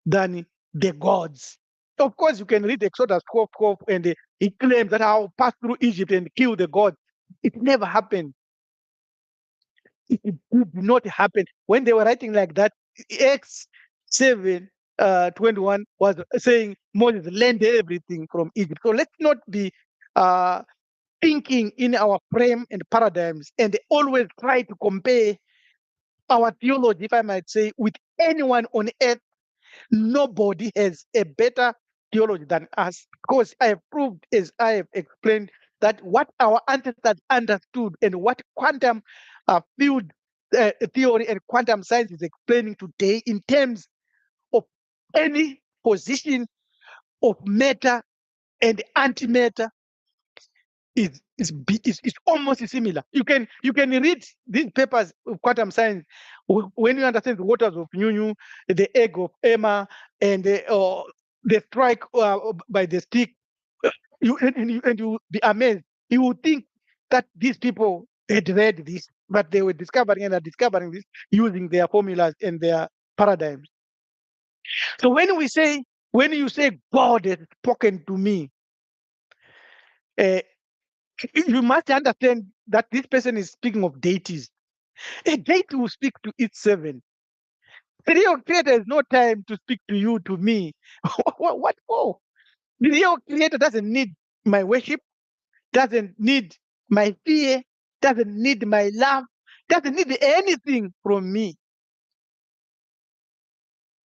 than the gods. Of course, you can read Exodus 12:12, and he claims that I'll pass through Egypt and kill the gods. It never happened. It did not happen. When they were writing like that, X 7:21 was saying Moses learned everything from Egypt. So let's not be uh, thinking in our frame and paradigms and always try to compare our theology, if I might say, with anyone on earth. Nobody has a better theology than us, because I have proved, as I have explained, that what our ancestors understood and what quantum field theory and quantum science is explaining today in terms of any position of matter and antimatter is almost similar. You can read these papers of quantum science when you understand the waters of Nyunyu, the egg of Emma, and the strike by the stick. You be amazed. You would think that these people had read this, but they were discovering and are discovering this using their formulas and their paradigms. So when you say God has spoken to me, uh, you must understand that this person is speaking of deities. A deity will speak to its servant. The real creator has no time to speak to you, to me. What for? The real creator doesn't need my worship, doesn't need my fear, doesn't need my love, doesn't need anything from me.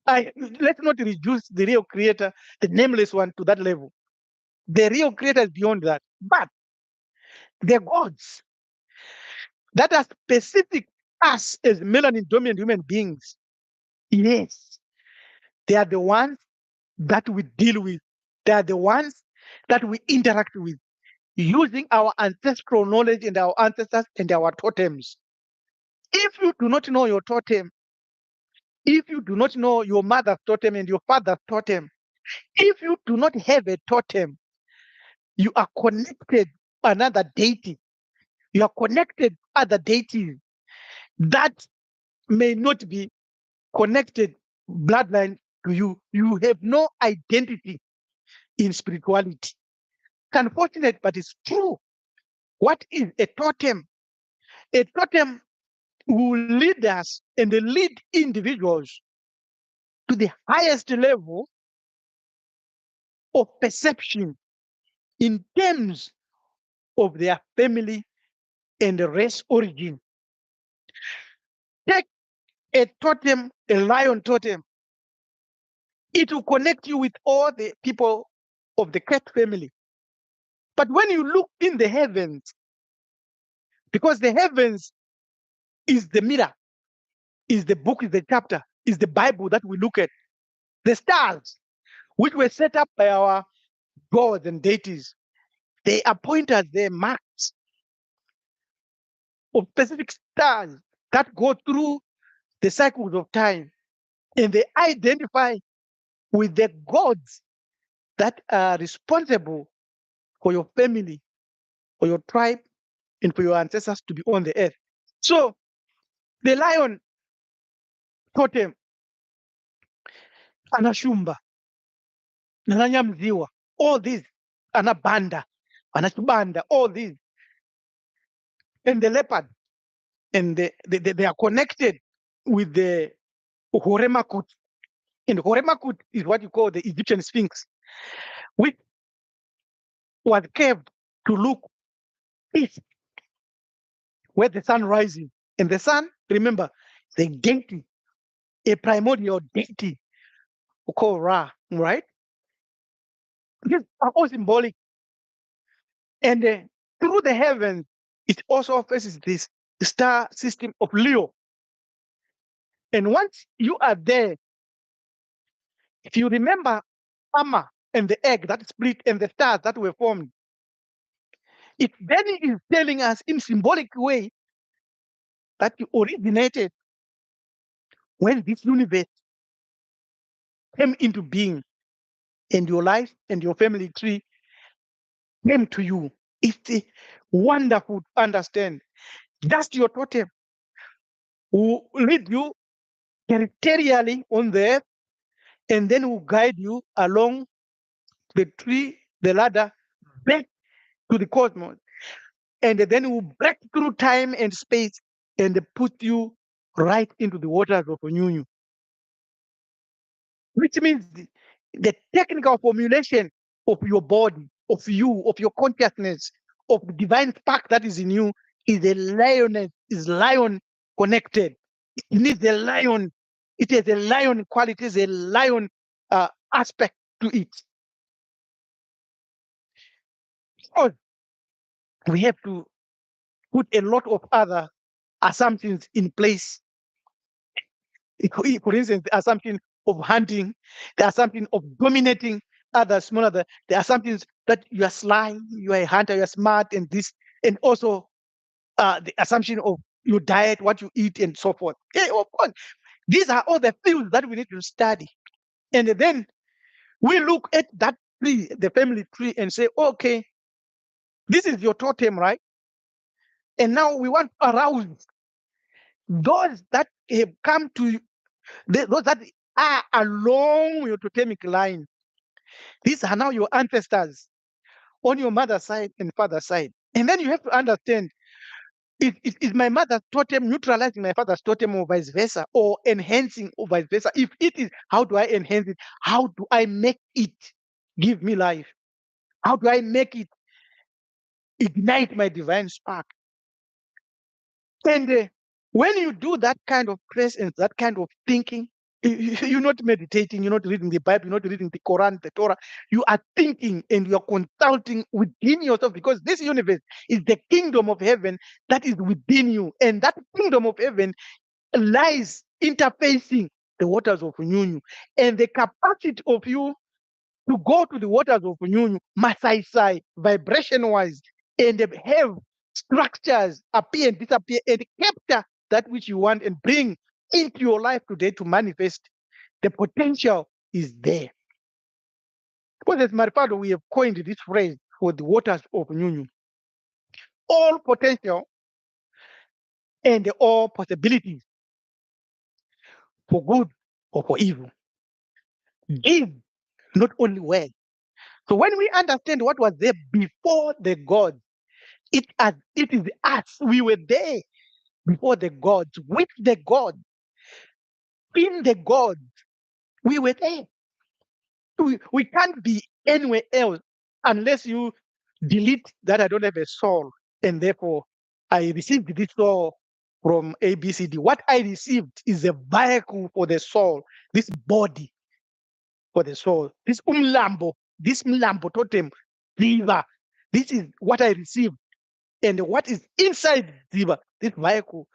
Let's not reduce the real creator, the nameless one, to that level. The real creator is beyond that. But the gods that are specific us as melanin dominant human beings, yes, they are the ones that we deal with. They are the ones that we interact with using our ancestral knowledge and our ancestors and our totems. If you do not know your totem, if you do not know your mother's totem and your father's totem, if you do not have a totem, you are connected to another deity. You are connected to other deities that may not be connected bloodline to you. You have no identity in spirituality. It's unfortunate, but it's true. What is a totem? A totem will lead us and lead individuals to the highest level of perception in terms of their family and race origin. Take a totem, a lion totem. It will connect you with all the people of the cat family. But when you look in the heavens, because the heavens is the mirror, is the book, is the chapter, is the Bible that we look at, the stars, which were set up by our gods and deities, they appoint us the marks of specific stars that go through the cycles of time, and they identify with the gods that are responsible for your family, for your tribe, and for your ancestors to be on the earth. So the lion totem, anashumba, nananyamziwa, all these, anabanda, anachubanda, all these, and the leopard, and they are connected with the Horemakut. And Horemakut is what you call the Egyptian Sphinx, which was carved to look east, where the sun rises. And the sun, remember, the deity, a primordial deity called Ra, right? These are all symbolic. And through the heavens, it also faces this star system of Leo. And once you are there, if you remember Amma and the egg that split and the stars that were formed, it then is telling us in symbolic way that you originated when this universe came into being, and your life and your family tree came to you. It's wonderful to understand. That's your totem who lead you territorially on the earth, and then will guide you along the tree, the ladder, back to the cosmos. And then will break through time and space and put you right into the waters of Onyunyu, which means the technical formulation of your body, of you, of your consciousness, of the divine spark that is in you is a lioness, is lion connected. It needs a lion. It has a lion quality, is a lion aspect to it. So we have to put a lot of other assumptions in place. For instance, the assumption of hunting, the assumption of dominating others, smaller, the assumptions that you are sly, you are a hunter, you are smart, and this, and also the assumption of your diet, what you eat, and so forth. Yeah, of course, these are all the fields that we need to study. And then we look at that tree, the family tree, and say, okay, this is your totem, right? And now we want to arouse those that have come to you, those that are along your totemic line. These are now your ancestors on your mother's side and father's side. And then you have to understand, is my mother's totem neutralizing my father's totem or vice versa, or enhancing or vice versa? If it is, how do I enhance it? How do I make it give me life? How do I make it ignite my divine spark? And when you do that kind of presence, that kind of thinking, you're not meditating, you're not reading the Bible, you're not reading the Quran, the Torah. You are thinking and you are consulting within yourself, because this universe is the kingdom of heaven that is within you. And that kingdom of heaven lies interfacing the waters of Nyunyu. And the capacity of you to go to the waters of Nyunyu, Masai, vibration wise, and have structures appear and disappear and capture that which you want and bring into your life today to manifest. The potential is there. Because as my father, we have coined this phrase for the waters of Nyunyu. all potential and all possibilities for good or for evil. Give, not only well. So when we understand what was there before the gods, it is us. We were there before the gods, with the gods, in the gods. We were there. We can't be anywhere else unless you delete that I don't have a soul, and therefore I received this soul from ABCD. What I received is a vehicle for the soul, this body for the soul, this mlambo totem, diva. This is what I received, and what is inside diva, this vehicle,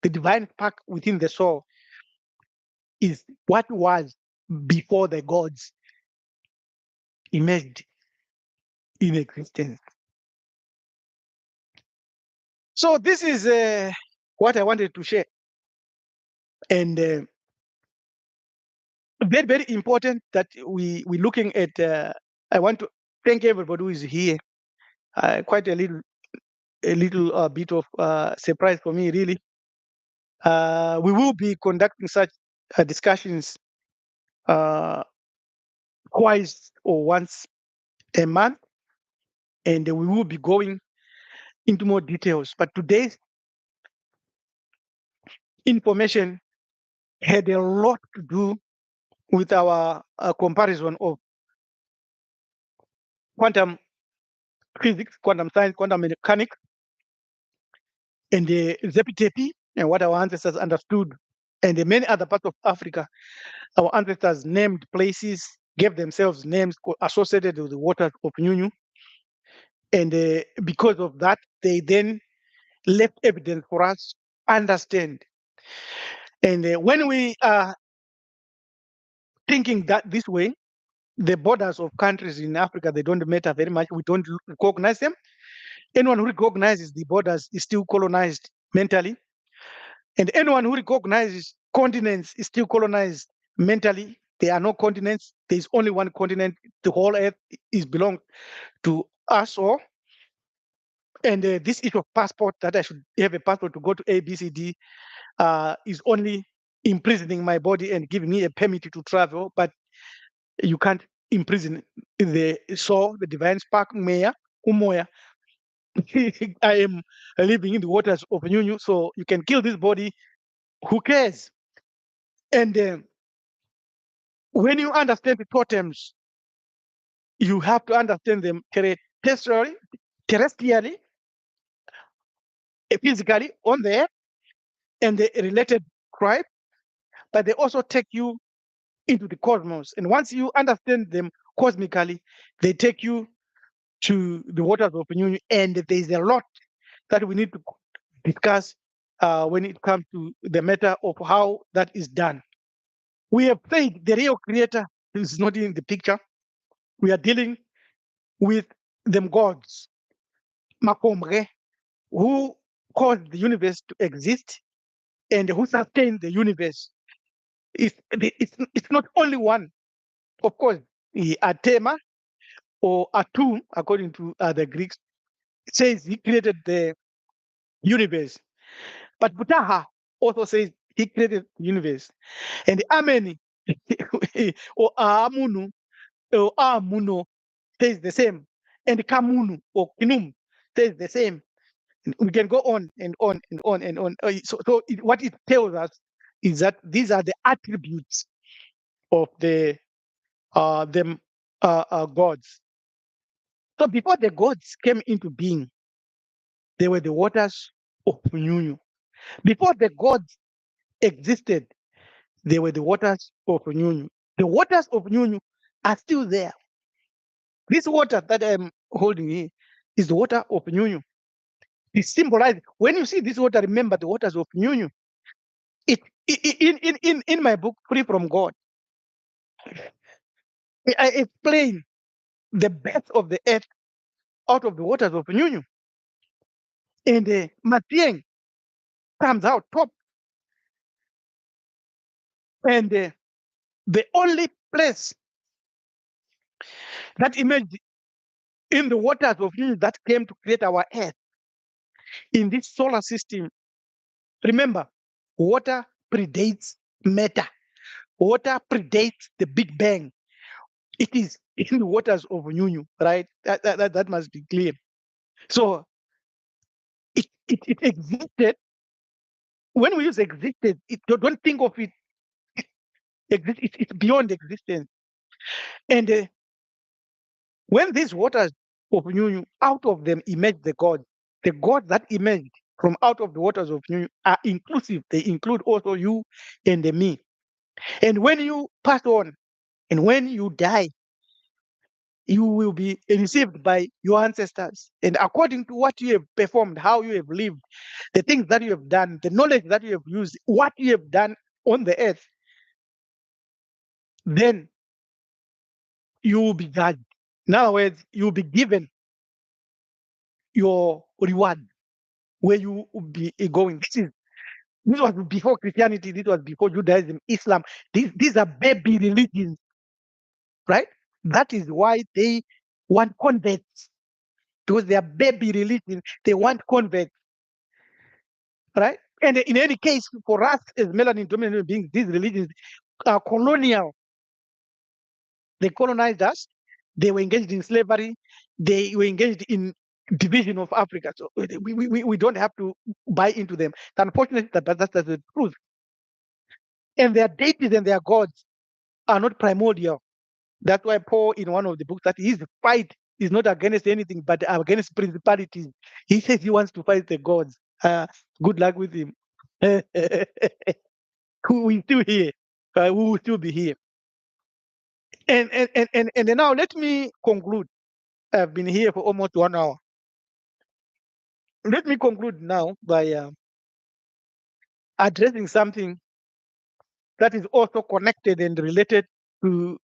the divine spark within the soul, is what was before the gods emerged in existence. So this is what I wanted to share, and very very important that we looking at. I want to thank everybody who is here. Quite a little bit of surprise for me, really. We will be conducting such discussions uh, twice or once a month, and we will be going into more details. But today's information had a lot to do with our comparison of quantum physics, quantum science, quantum mechanics, and the Zepi and what our ancestors understood, and the many other parts of Africa. Our ancestors named places, gave themselves names associated with the waters of Nyunyu, and because of that, they then left evidence for us to understand. And when we are thinking that this way, the borders of countries in Africa, they don't matter very much. We don't recognize them. Anyone who recognizes the borders is still colonized mentally. And anyone who recognizes continents is still colonized mentally. There are no continents. There is only one continent. The whole earth is belongs to us all. And this issue of passport, that I should have a passport to go to ABCD, is only imprisoning my body and giving me a permit to travel. But you can't imprison the soul, the divine spark, Maya, Umoya. I am living in the waters of Nyunyu, so you can kill this body. Who cares? And when you understand the totems, you have to understand them terrestrially, physically on the earth, and the related tribe, but they also take you into the cosmos. And once you understand them cosmically, they take you to the waters of Nyunyu. And there's a lot that we need to discuss when it comes to the matter of how that is done. We have said the real creator is not in the picture. We are dealing with them gods, Makomre, who caused the universe to exist and who sustained the universe. It's not only one. Of course, Atema or Atu, according to the Greeks, says he created the universe. But Putaha also says he created the universe. And Ameni or Amunu or Amuno says the same. And Kamunu or Kinum says the same. We can go on and on and on and on. What it tells us is that these are the attributes of them gods. So before the gods came into being, they were the waters of Nyunyu. Before the gods existed, they were the waters of Nyunyu. The waters of Nyunyu are still there. This water that I'm holding here is the water of Nyunyu. It symbolizes, when you see this water, remember the waters of Nyunyu. In my book, Free from God, I explain the birth of the earth out of the waters of Nyunyu. And Matieng comes out top. And the only place that emerged in the waters of Nyunyu that came to create our earth in this solar system. Remember, water predates matter. Water predates the Big Bang. It is in the waters of Nyunyu, right? That must be clear. So it existed. When we use existed, don't think of it. It's beyond existence. And when these waters of Nyunyu, out of them emerged the gods. The gods that emerged from out of the waters of Nyunyu are inclusive. They include also you and me. And when you pass on, and when you die, you will be received by your ancestors. And according to what you have performed, how you have lived, the things that you have done, the knowledge that you have used, what you have done on the earth, then you will be judged. In other words, you will be given your reward where you will be going. This was before Christianity, this was before Judaism, Islam. These are baby religions, right? That is why they want converts, because they are baby religions. They want converts, right? And in any case, for us as melanin dominant beings, these religions are colonial. They colonized us. They were engaged in slavery. They were engaged in division of Africa. So we don't have to buy into them. Unfortunately, that's the truth. And their deities and their gods are not primordial. That's why Paul, in one of the books, that his fight is not against anything but against principalities. He says he wants to fight the gods. Good luck with him. We still here. We will still be here. And now let me conclude. I've been here for almost 1 hour. Let me conclude now by addressing something that is also connected and related to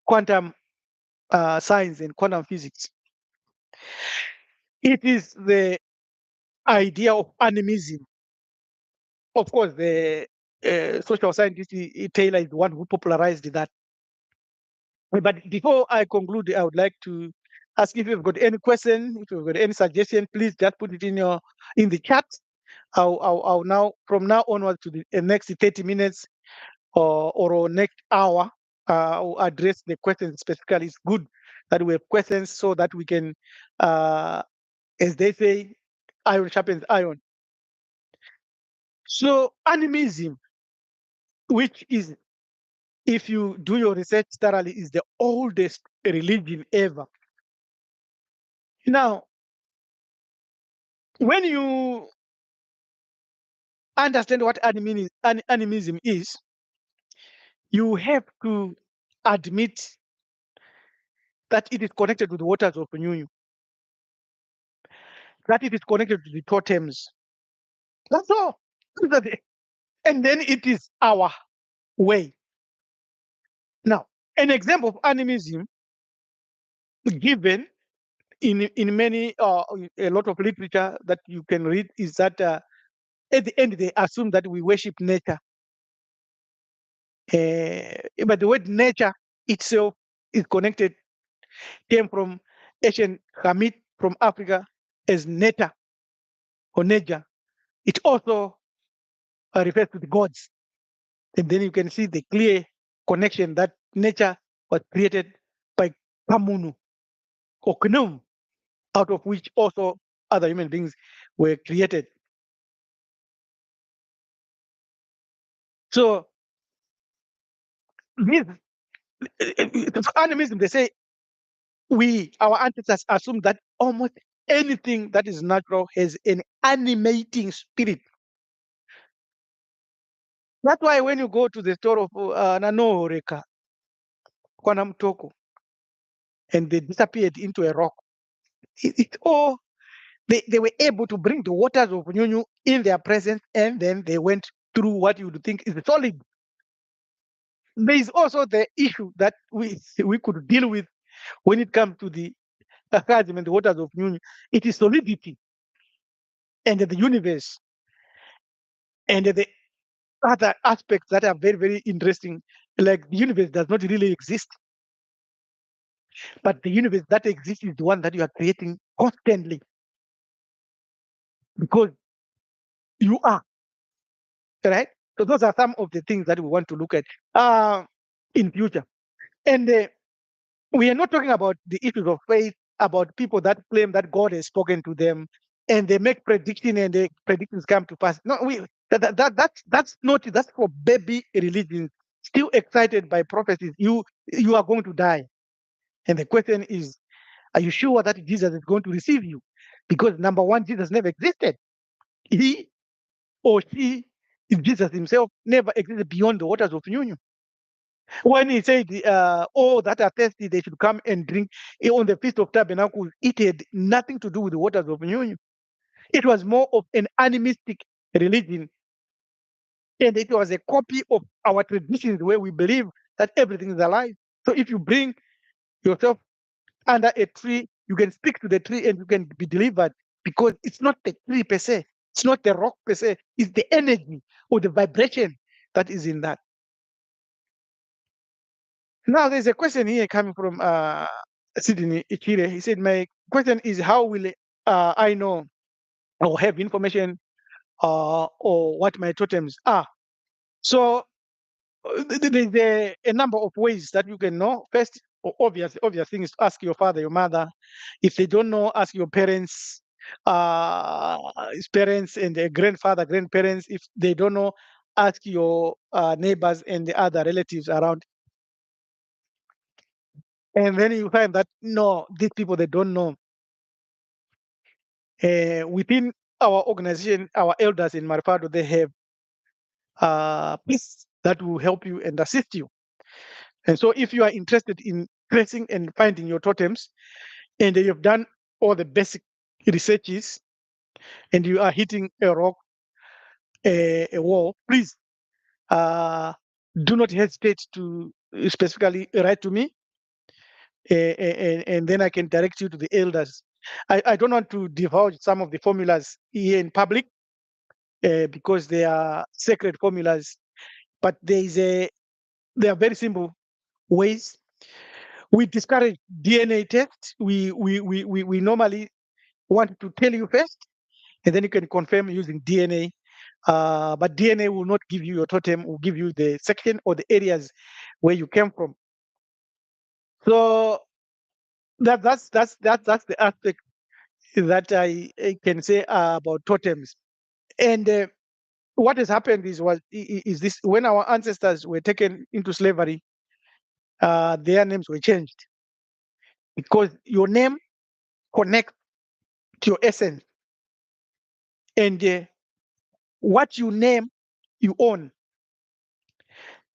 quantum science and quantum physics. It is the idea of animism. Of course, the social scientist Taylor is the one who popularized that. But before I conclude, I would like to ask if you've got any question, if you've got any suggestion, please just put it in the chat. I'll now, from now onward to the next 30 minutes or next hour, I'll address the questions specifically. It's good that we have questions so that we can, as they say, iron sharpens iron. So animism, which is, if you do your research thoroughly, is the oldest religion ever. Now, when you understand what animism is, you have to admit that it is connected to the waters of Nyunyu, that it is connected to the totems. That's all. And then it is our way. Now, an example of animism given in many, a lot of literature that you can read is that at the end they assume that we worship nature. But the word nature itself is connected, came from ancient Hamid from Africa as neta or nature. It also refers to the gods. And then you can see the clear connection that nature was created by Kamunu or Knum, out of which also other human beings were created. So this animism, they say our ancestors assume that almost anything that is natural has an animating spirit. That's why when you go to the story of Nanohoreka, Kwanamtoko, and they disappeared into a rock, it all they were able to bring the waters of Nyunyu in their presence, and then they went through what you would think is solid. There is also the issue that we could deal with when it comes to the Akazim and the waters of Nyunyu. It is solidity and the universe and the other aspects that are very, very interesting. Like the universe does not really exist, but the universe that exists is the one that you are creating constantly. because you are, right? So those are some of the things that we want to look at in future. And we are not talking about the issues of faith, about people that claim that God has spoken to them and they make prediction and the predictions come to pass. No, that's not that's for baby religion, still excited by prophecies. You are going to die. And the question is, are you sure that Jesus is going to receive you? Because number one, Jesus never existed. He or she, Jesus himself, never existed beyond the waters of union. When he said, all that are thirsty, they should come and drink on the Feast of Tabernacles, it had nothing to do with the waters of union. It was more of an animistic religion, and it was a copy of our traditions where we believe that everything is alive. So if you bring yourself under a tree, you can speak to the tree and you can be delivered, because it's not the tree per se, it's not the rock per se, it's the energy or the vibration that is in that. Now, there's a question here coming from Sydney Ichire. He said, my question is, how will I know or have information or what my totems are? So there's a number of ways that you can know. First, obvious thing is to ask your father, your mother. If they don't know, ask your parents, his parents and their grandfather, grandparents. If they don't know, ask your neighbors and the other relatives around. And then you find that no, these people they don't know. Within our organization, our elders in Maripado, they have priests that will help you and assist you. And so, if you are interested in tracing and finding your totems, and you've done all the basic researches, and you are hitting a rock, a wall, please do not hesitate to specifically write to me, and then I can direct you to the elders. I don't want to divulge some of the formulas here in public because they are sacred formulas, but there are very simple ways. We discourage DNA tests. We normally want to tell you first, and then you can confirm using DNA. But DNA will not give you your totem; will give you the section or the areas where you came from. So that's the aspect that I can say about totems. And what has happened is this: when our ancestors were taken into slavery, their names were changed because your name connects to your essence, and what you name, you own.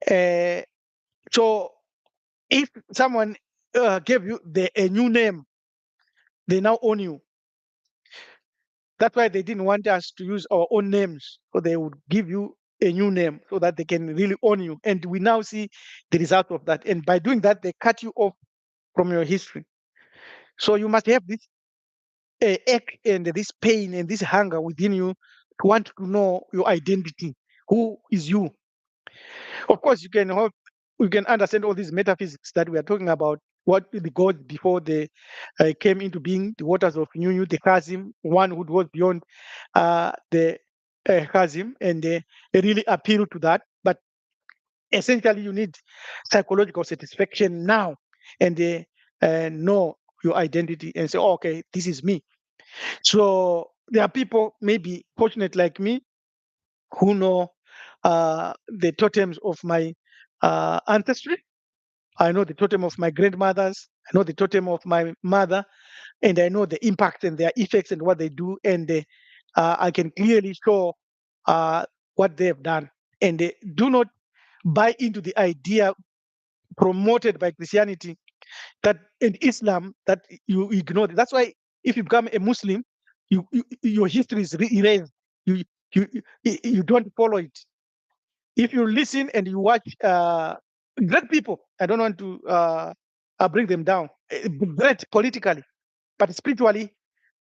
Uh, so if someone gave you a new name, they now own you. That's why they didn't want us to use our own names, so they would give you a new name so that they can really own you. And we now see the result of that. And by doing that, they cut you off from your history. So you must have this ache and this pain and this hunger within you to want to know your identity. Who is you? Of course, you can understand all these metaphysics that we are talking about. What the gods before they came into being, the waters of New, the chasm, one who was beyond the chasm, and they really appeal to that. But essentially, you need psychological satisfaction now, and know your identity and say, oh, okay, this is me. So there are people maybe fortunate like me who know the totems of my ancestry. I know the totem of my grandmothers. I know the totem of my mother, and I know the impact and their effects and what they do. And I can clearly show uh, what they have done. And they do not buy into the idea promoted by Christianity that in Islam that you ignore it. That's why if you become a Muslim, your history is erased. You, you don't follow it. If you listen and you watch great people, I don't want to bring them down, great politically, but spiritually,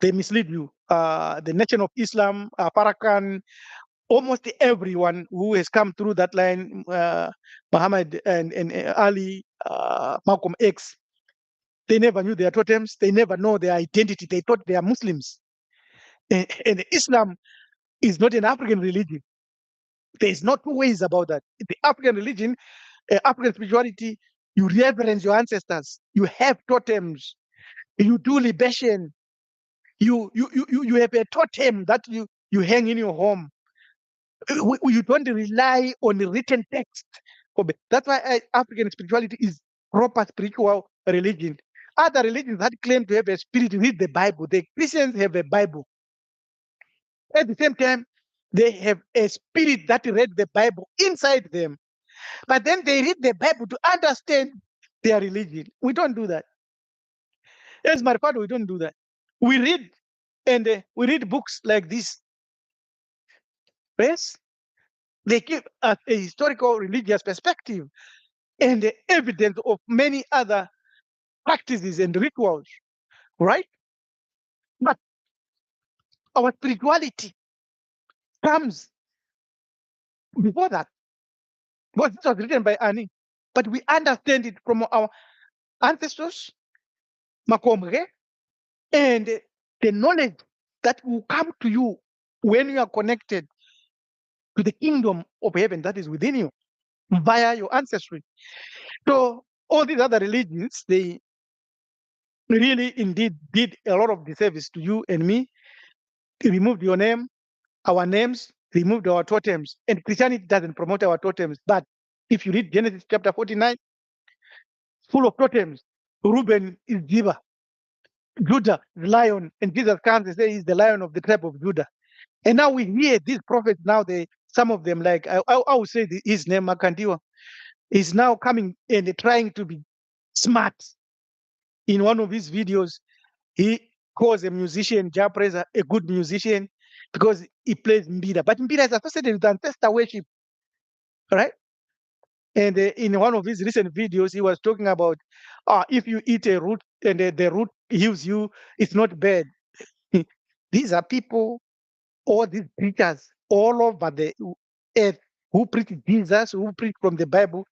they mislead you. The nation of Islam, Farrakhan, almost everyone who has come through that line, Muhammad and Ali, Malcolm X, they never knew their totems. They never know their identity. They thought they are Muslims. And Islam is not an African religion. There's no two ways about that. The African religion, African spirituality, you reverence your ancestors. You have totems. You do libation. You have a totem that you hang in your home. You don't rely on the written text. That's why African spirituality is proper spiritual religion. Other religions that claim to have a spirit read the Bible. The Christians have a Bible. At the same time, they have a spirit that read the Bible inside them. But then they read the Bible to understand their religion. We don't do that. As my father, we don't do that. We read and we read books like this. Yes, they give us a historical religious perspective and the evidence of many other practices and rituals, right? But our spirituality comes before that. Because this was written by Ani. But we understand it from our ancestors, Makomre, and the knowledge that will come to you when you are connected to the kingdom of heaven that is within you via your ancestry. So all these other religions, they really indeed did a lot of disservice to you and me. They removed your name, our names, removed our totems. And Christianity doesn't promote our totems. But if you read Genesis chapter 49, full of totems. Reuben is Jiva, Judah, the lion, and Jesus comes and says he's the lion of the tribe of Judah. And now we hear these prophets now, some of them, like I would say his name, Makandiwa, is now coming and trying to be smart. In one of his videos, he calls a musician, Japreza, a good musician, because he plays Mbira. But Mbira is associated with ancestor worship, right? And in one of his recent videos, he was talking about if you eat a root and the root heals you, it's not bad. These are people, all these preachers all over the earth who preach Jesus, who preach from the Bible.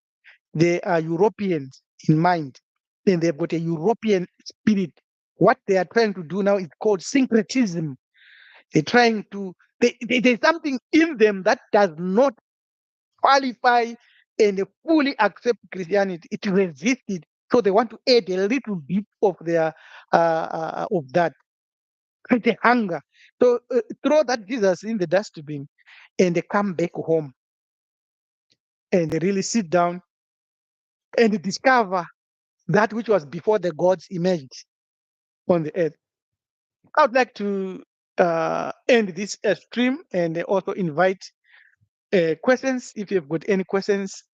They are Europeans in mind, and they've got a European spirit. What they are trying to do now is called syncretism. They're trying to, there's something in them that does not qualify and fully accept Christianity. It resists it. So they want to add a little bit of their of that. Create a hunger. So throw that Jesus in the dustbin and they come back home and they really sit down and discover that which was before the gods emerged on the earth. I would like to end this stream and also invite questions. If you've got any questions,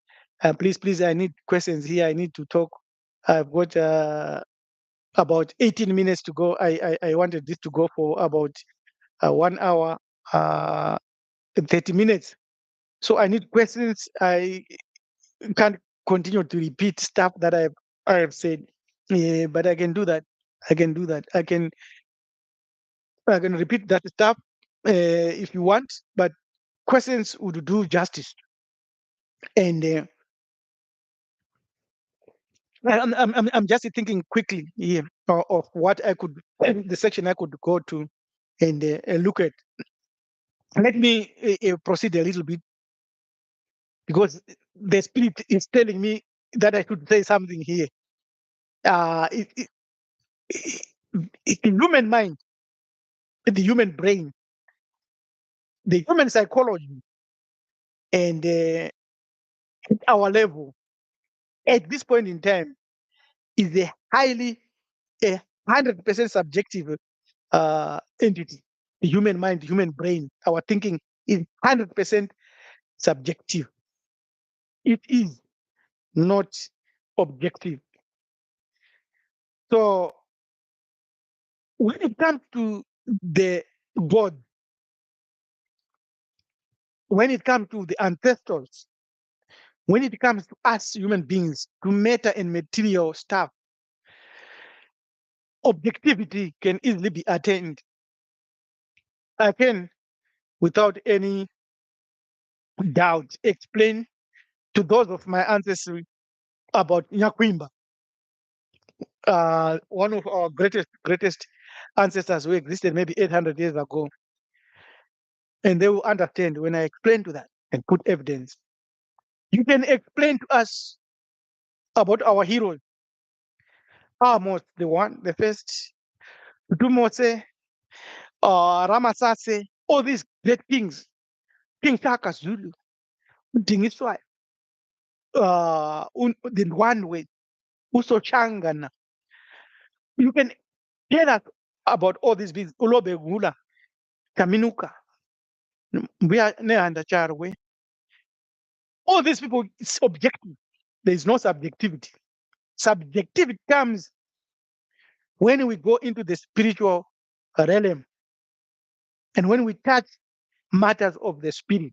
please, I need questions here. I need to talk. I've got about 18 minutes to go. I wanted this to go for about 1 hour, and 30 minutes. So I need questions. I can't continue to repeat stuff that I have said, but I can do that. I can do that. I can repeat that stuff if you want, but questions would do justice. And I'm just thinking quickly here of what I could, the section I could go to and look at. Let me proceed a little bit because the spirit is telling me that I should say something here. Uh, it, it, the human mind, the human brain, the human psychology, and at our level at this point in time is a highly, a 100% subjective entity. The human mind, the human brain, our thinking is 100% subjective. It is not objective. So when it comes to the God, when it comes to the ancestors, when it comes to us human beings, to matter and material stuff, objectivity can easily be attained. I can, without any doubt, explain to those of my ancestry about Nyakwimba, one of our greatest ancestors who existed maybe 800 years ago, and they will understand when I explain to that and put evidence. You can explain to us about our heroes, Amos, the first, Dumose, Ramasase, all these great kings, King Shaka Zulu, Dingiswa, the one way, Uso Changana. You can tell us about all these beings, Ulobe Gula, Kaminuka, Neandacharwe. All these people, it's objective. There is no subjectivity. Subjectivity comes when we go into the spiritual realm and when we touch matters of the spirit.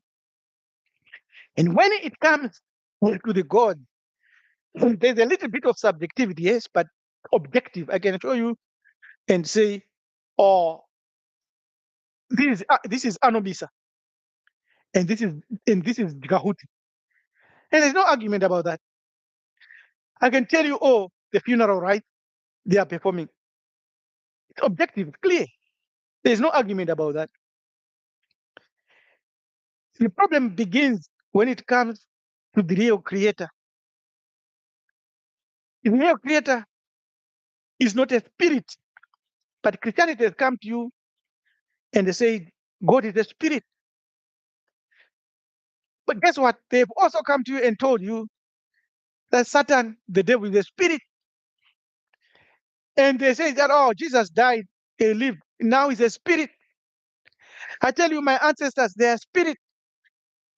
And when it comes to the God, there's a little bit of subjectivity, yes, but objective. I can show you and say, oh, this is Anubisa, and this is Gahuti. And there's no argument about that. I can tell you, oh, the funeral right they are performing. It's objective, it's clear. There's no argument about that. The problem begins when it comes to the real creator. The real creator is not a spirit, but Christianity has come to you and they say God is a spirit. But guess what? They've also come to you and told you that Satan, the devil, is a spirit. And they say that, oh, Jesus died, he lived, now he's a spirit. I tell you, my ancestors, they are spirit.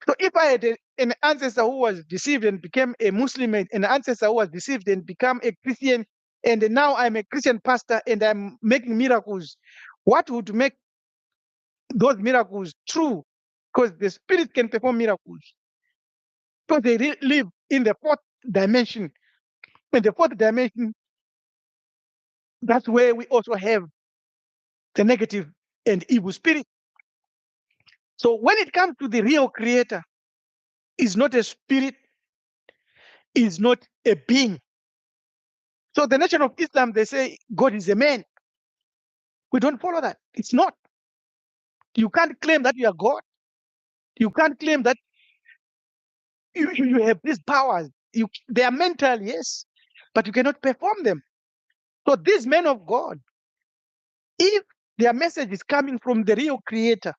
So if I had an ancestor who was deceived and became a Muslim, and an ancestor who was deceived and become a Christian, and now I'm a Christian pastor and I'm making miracles, what would make those miracles true? Because the spirit can perform miracles. Because they live in the fourth dimension. In the fourth dimension, that's where we also have the negative and evil spirit. So when it comes to the real creator, is not a spirit, is not a being. So the nation of Islam, they say God is a man. We don't follow that. It's not. You can't claim that you are God. You can't claim that you have these powers. They are mental, yes, but you cannot perform them. So these men of God, if their message is coming from the real creator,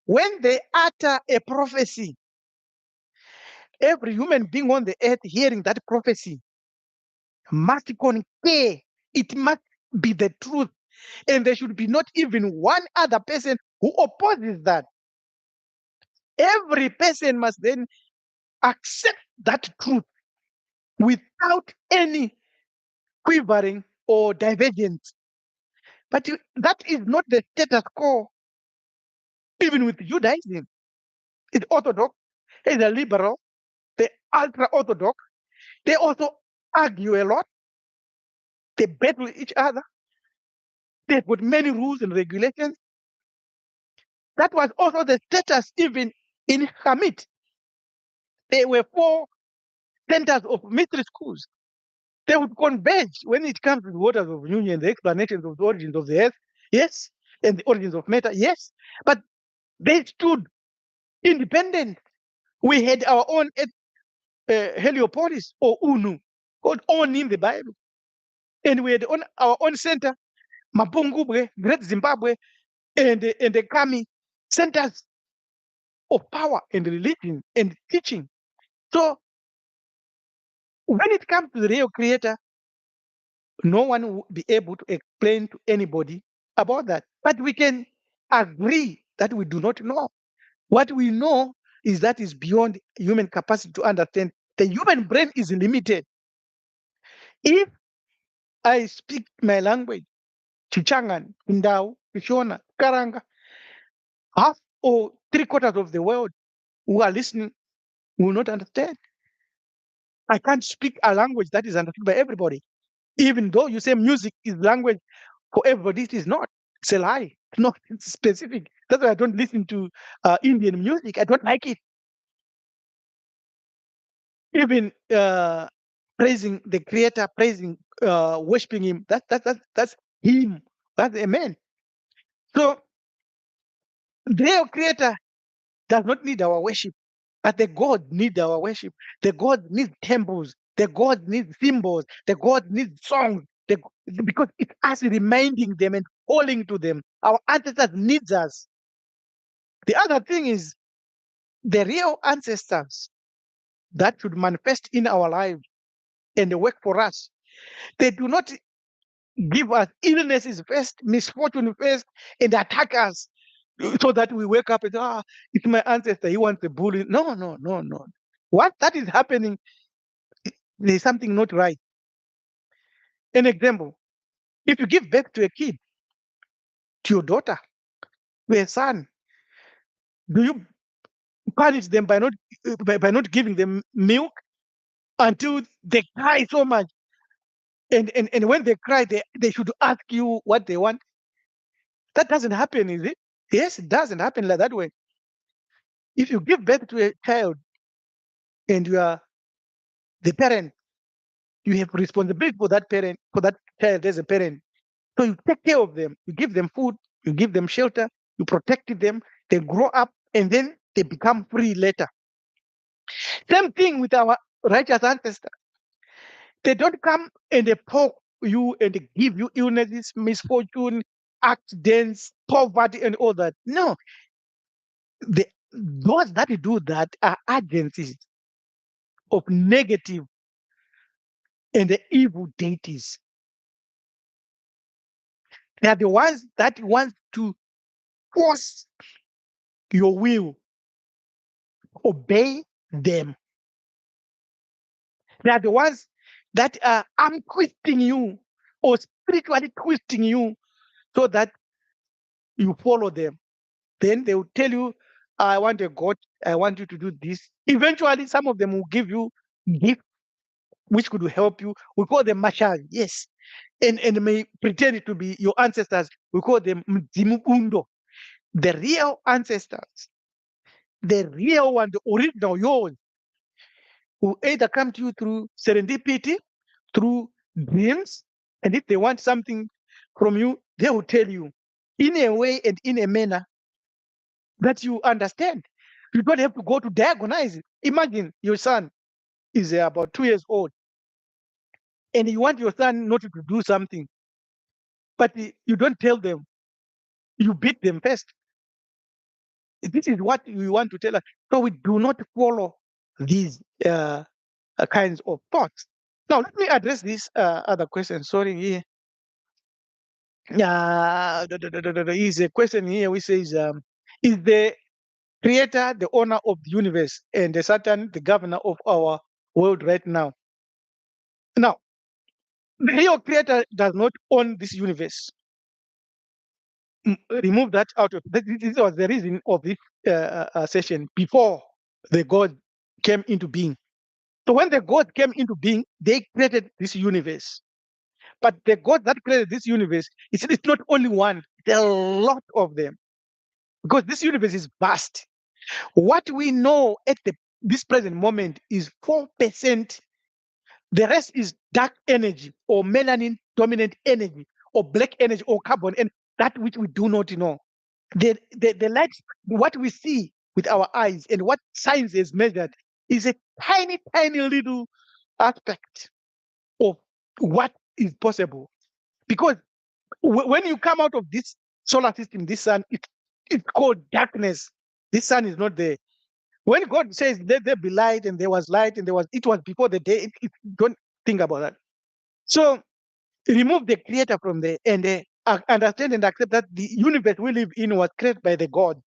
when they utter a prophecy, every human being on the earth hearing that prophecy must concur. It must be the truth. And there should be not even one other person who opposes that. Every person must then accept that truth without any quivering or divergence. But that is not the status quo, even with Judaism. It's orthodox, it's a liberal, the ultra orthodox. They also argue a lot. They battle each other. They've got many rules and regulations. That was also the status even in Hamid. There were 4 centers of mystery schools. They would converge when it comes to the waters of union, the explanations of the origins of the earth, yes, and the origins of matter, yes. But they stood independent. We had our own Heliopolis or Unu, called On in the Bible. And we had our own center, Mapungubwe, Great Zimbabwe, and the Kami centers of power and religion and teaching. So when it comes to the real creator, no one will be able to explain to anybody about that. But we can agree that we do not know. What we know is that is beyond human capacity to understand. The human brain is limited. If I speak my language, Chichangan, Indau, Kishona, Karanga, half or 3/4 of the world who are listening will not understand. I can't speak a language that is understood by everybody. Even though you say music is language for everybody, it is not. It's a lie. It's not it's specific. That's why I don't listen to Indian music. I don't like it. Even praising the creator, praising, worshiping him, that's him That's a man. So the real creator does not need our worship, but the God needs our worship. The God needs temples. The God needs symbols. The God needs songs. Because it's us reminding them and calling to them. Our ancestors needs us. The other thing is the real ancestors that should manifest in our lives and work for us. They do not give us illnesses first, misfortune first, and attack us so that we wake up and it's my ancestor. He wants a bully. No, no, no, no. What that is happening, there's something not right. An example: if you give birth to a kid, to your daughter, to a son, do you punish them by not giving them milk until they cry so much? And when they cry, they should ask you what they want. That doesn't happen, is it? Yes, it doesn't happen like that way. If you give birth to a child and you are the parent, you have responsibility for that parent, for that child as a parent. So you take care of them, you give them food, you give them shelter, you protect them, they grow up, and then they become free later. Same thing with our righteous ancestors. They don't come and they poke you and they give you illnesses, misfortune, accidents, poverty, and all that. No, those that do that are agencies of negative and the evil deities. They are the ones that want to force your will, obey them. They are the ones that are arm twisting you or spiritually twisting you so that you follow them. Then they will tell you, I want a God, I want you to do this. Eventually, some of them will give you gifts which could help you. We call them mashal, yes. And may pretend to be your ancestors. We call them mzimubundo. The real ancestors, the real one, the original yours, will either come to you through serendipity, through dreams, and if they want something from you, they will tell you in a way and in a manner that you understand. You don't have to go to diagnose it. Imagine your son is about 2 years old, and you want your son not to do something, but you don't tell them. You beat them first. This is what we want to tell us. So we do not follow these kinds of thoughts. Now, let me address this other question. Sorry, here. Is a question here which says, is the creator the owner of the universe and the Satan the governor of our world right now? Now, the real creator does not own this universe. Remove that out of this was the reason of this session before the God came into being. So when the God came into being, they created this universe. But the God that created this universe, it's not only one, there are a lot of them. Because this universe is vast. What we know at this present moment is 4%. The rest is dark energy or melanin dominant energy or black energy or carbon, and that which we do not know. The light, what we see with our eyes and what science has measured is a tiny, tiny little aspect of what is possible. Because when you come out of this solar system, this sun, it's called darkness. This sun is not there. When God says, let there be light, and there was light, and it was before the day, don't think about that. So remove the creator from there and understand and accept that the universe we live in was created by the God.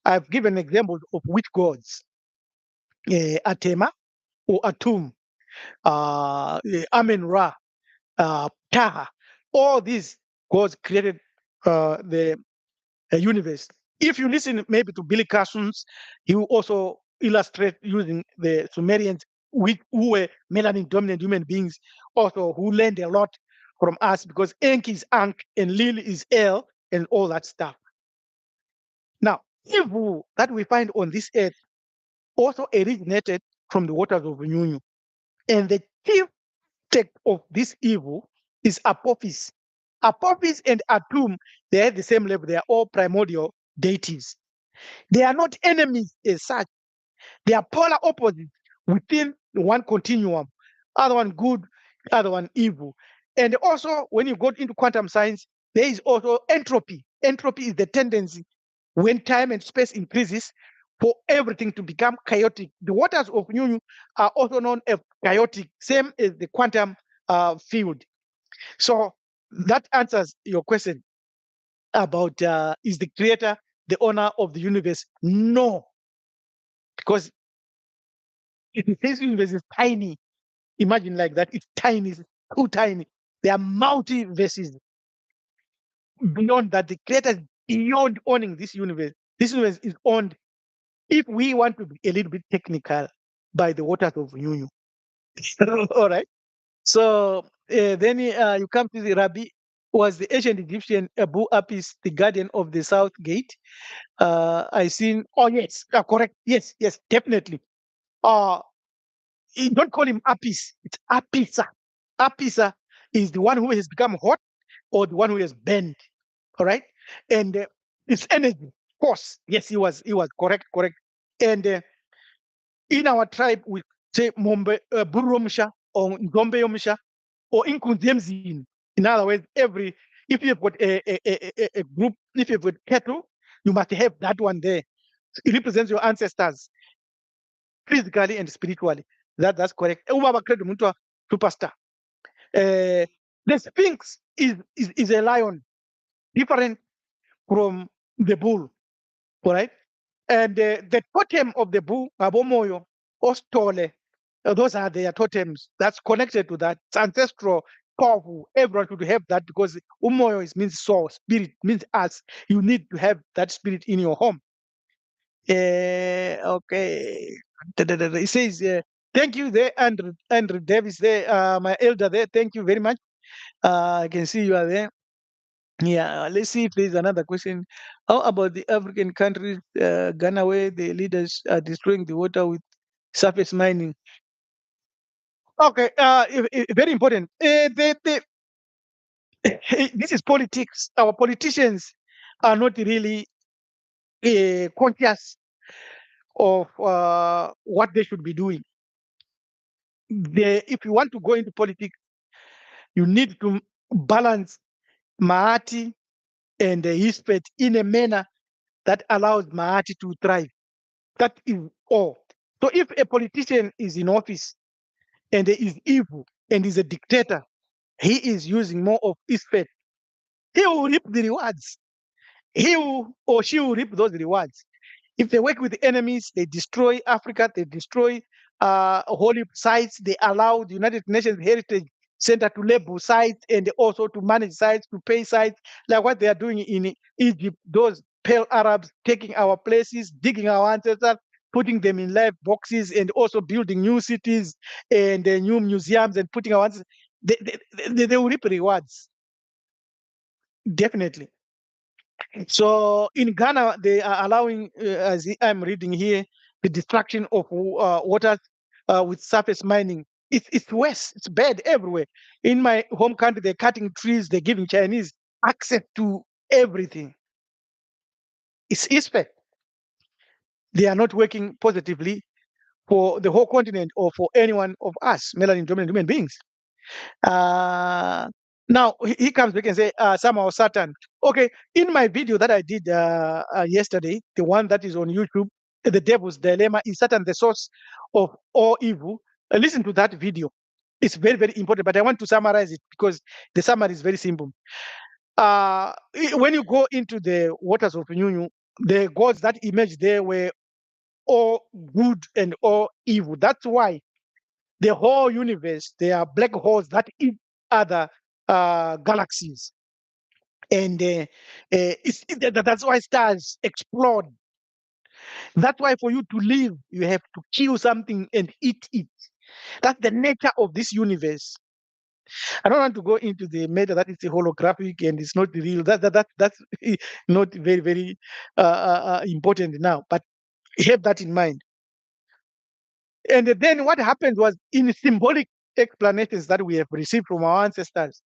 I've given examples of which gods: Atema or Atum, Amen Ra, Taha. All these gods created the universe. If you listen maybe to Billy Carson's, he will also illustrate using the Sumerians, who were melanin dominant human beings, also who learned a lot from us because Enki is Ankh and Lil is El and all that stuff. Now, evil that we find on this earth also originated from the waters of Nyunyu. And the chief tech of this evil is Apophis. Apophis and Atum, they're at the same level. They are all primordial deities. They are not enemies as such. They are polar opposites within one continuum. Other one good, other one evil. And also, when you go into quantum science, there is also entropy. Entropy is the tendency when time and space increases for everything to become chaotic. The waters of Nyunyu are also known as chaotic, same as the quantum field. So that answers your question about is the creator the owner of the universe? No, because this universe is tiny. Imagine like that. It's tiny, it's too tiny. There are multiverses beyond that. The creator is beyond owning this universe. This universe is owned, if we want to be a little bit technical, by the waters of Nyunyu. All right. So then you come to the Rabbi, was the ancient Egyptian Abu Apis, the guardian of the South Gate. I seen. Oh yes, correct. Yes, yes, definitely. Uh don't call him Apis. It's Apisa. Apisa is the one who has become hot or the one who has burned. All right, and it's energy, force. Yes, he was correct, correct. And in our tribe, we say Mombe Burumsha or Ngombe Yomsha or Inkunzemzin. In other words, every if you've got a group, if you've got cattle, you must have that one there. It represents your ancestors physically and spiritually. That's correct. Ubaba credo muntu wa superstar. The Sphinx is a lion, different from the bull, all right? And the totem of the bull, Abomoyo, Ostole, those are their totems. That's connected to that. It's ancestral, powerful. Everyone should have that because Umoyo means soul, spirit, means us. You need to have that spirit in your home. Okay. It says, thank you there, Andrew Davis there, my elder there. Thank you very much. I can see you are there. Yeah, let's see if there's another question. How about the African countries, Ghana, where the leaders are destroying the water with surface mining? Okay, very important. This is politics. Our politicians are not really conscious of what they should be doing. If you want to go into politics, you need to balance Mahati and Hispet in a manner that allows Mahati to thrive. That is all. So if a politician is in office and is evil and is a dictator, he is using more of Hispet. He will reap the rewards. He will, or she will reap those rewards. If they work with the enemies, they destroy Africa, they destroy holy sites, they allow the United Nations Heritage Center to label sites and also to manage sites, to pay sites, like what they are doing in Egypt, those pale Arabs taking our places, digging our ancestors, putting them in live boxes, and also building new cities and new museums and putting our ancestors. They will reap rewards, definitely. So in Ghana, they are allowing, as I'm reading here, the destruction of water with surface mining. It's worse. It's bad everywhere. In my home country, they're cutting trees. They're giving Chinese access to everything. It's respect. They are not working positively for the whole continent or for any one of us, melanin dominant human beings. Uh, Now he comes back and say somehow Satan. Okay, in my video that I did yesterday, the one that is on YouTube, the devil's dilemma, is Satan the source of all evil? Listen to that video. It's very very important, but I want to summarize it because the summary is very simple. When you go into the waters of Nyunyu, the gods that emerged there were all good and all evil. That's why the whole universe, there are black holes that eat other galaxies. And that's why stars explode. That's why for you to live, you have to kill something and eat it. That's the nature of this universe. I don't want to go into the matter that it's a holographic and it's not real. That's not very, very important now. But have that in mind. And then what happened was in symbolic explanations that we have received from our ancestors.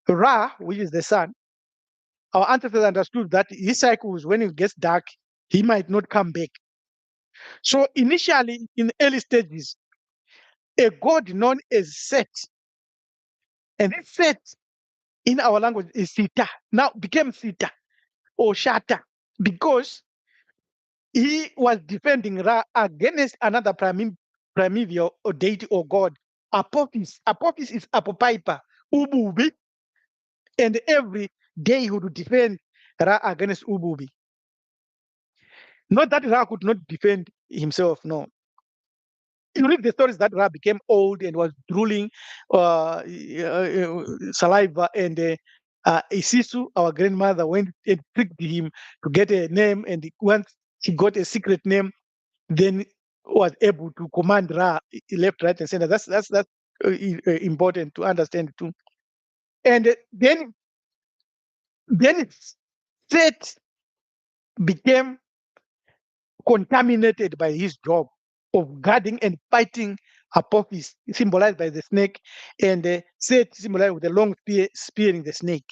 Ra, which is the sun, our ancestors understood that his cycles, when it gets dark, he might not come back. So initially, in early stages, a god known as Set, and this Set in our language is Sita, now became Sita or Shata, because he was defending Ra against another primeval or deity or god, Apophis. Apophis is Apopipa, Ububi, and every day he would defend Ra against Ububi. Not that Ra could not defend himself, no. You read the stories that Ra became old and was drooling saliva, and Isisu, our grandmother, went and tricked him to get a name, and once she got a secret name, then was able to command Ra left, right, and center. That's important to understand too. And then Seth became contaminated by his job of guarding and fighting Apophis, symbolized by the snake, and Seth symbolized with the long spear spearing the snake.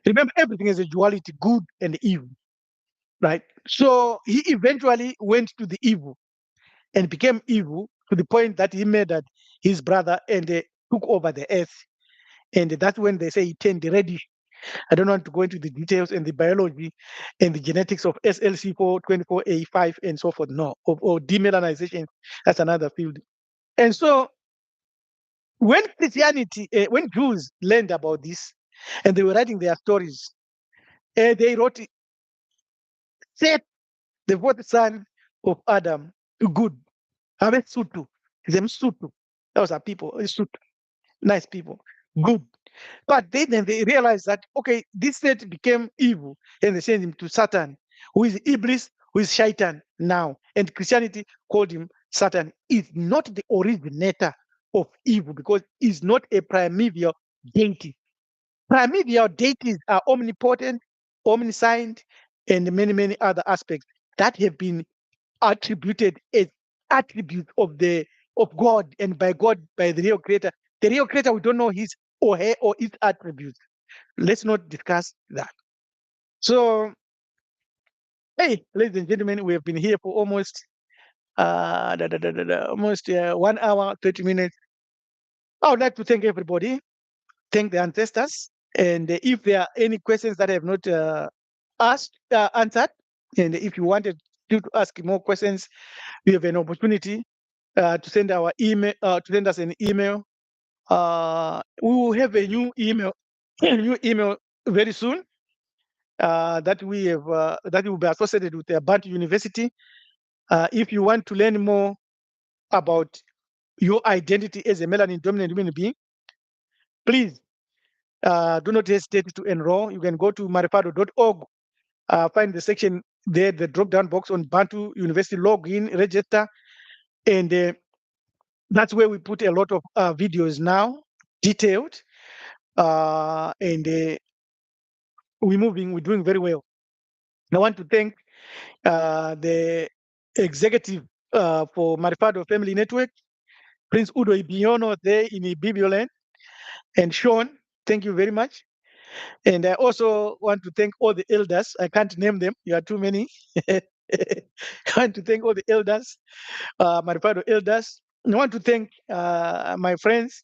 Remember, everything is a duality, good and evil, right? So he eventually went to the evil and became evil to the point that he murdered his brother and took over the earth. And that's when they say he turned reddish. I don't want to go into the details and the biology and the genetics of SLC4, 24A5, and so forth. No, or demelanization. That's another field. And so when Christianity, when Jews learned about this and they were writing their stories, they wrote, Seth, the fourth son of Adam, good. Abe Sutu. Them Sutu. Those are people, Sutu. Nice people. Good. But then they realized that, okay, this state became evil, and they sent him to Satan, who is Iblis, who is Shaitan now. And Christianity called him Satan. Is not the originator of evil because he's not a primeval deity. Primeval deities are omnipotent, omniscient, and many, many other aspects that have been attributed as attributes of God, and by God, by the real creator. The real creator, we don't know his or her or its attributes. Let's not discuss that. So, hey, ladies and gentlemen, we have been here for almost almost 1 hour, 30 minutes. I would like to thank everybody, thank the ancestors, and if there are any questions that I have not answered, and if you wanted to ask more questions, you have an opportunity to send our email to send us an email. We will have a new email, a new email very soon that we have that will be associated with the Bantu University. If you want to learn more about your identity as a melanin dominant human being, please do not hesitate to enroll. You can go to maripado.org, find the section there, the drop down box on Bantu University, log in, register, and that's where we put a lot of videos now, detailed, and we're doing very well. I want to thank the executive for Marifado Family Network, Prince Udo Ibiono there in Bibiole, and Sean, thank you very much. And I also want to thank all the elders. I can't name them, you are too many. I want to thank all the elders, Marifado elders. I want to thank my friends,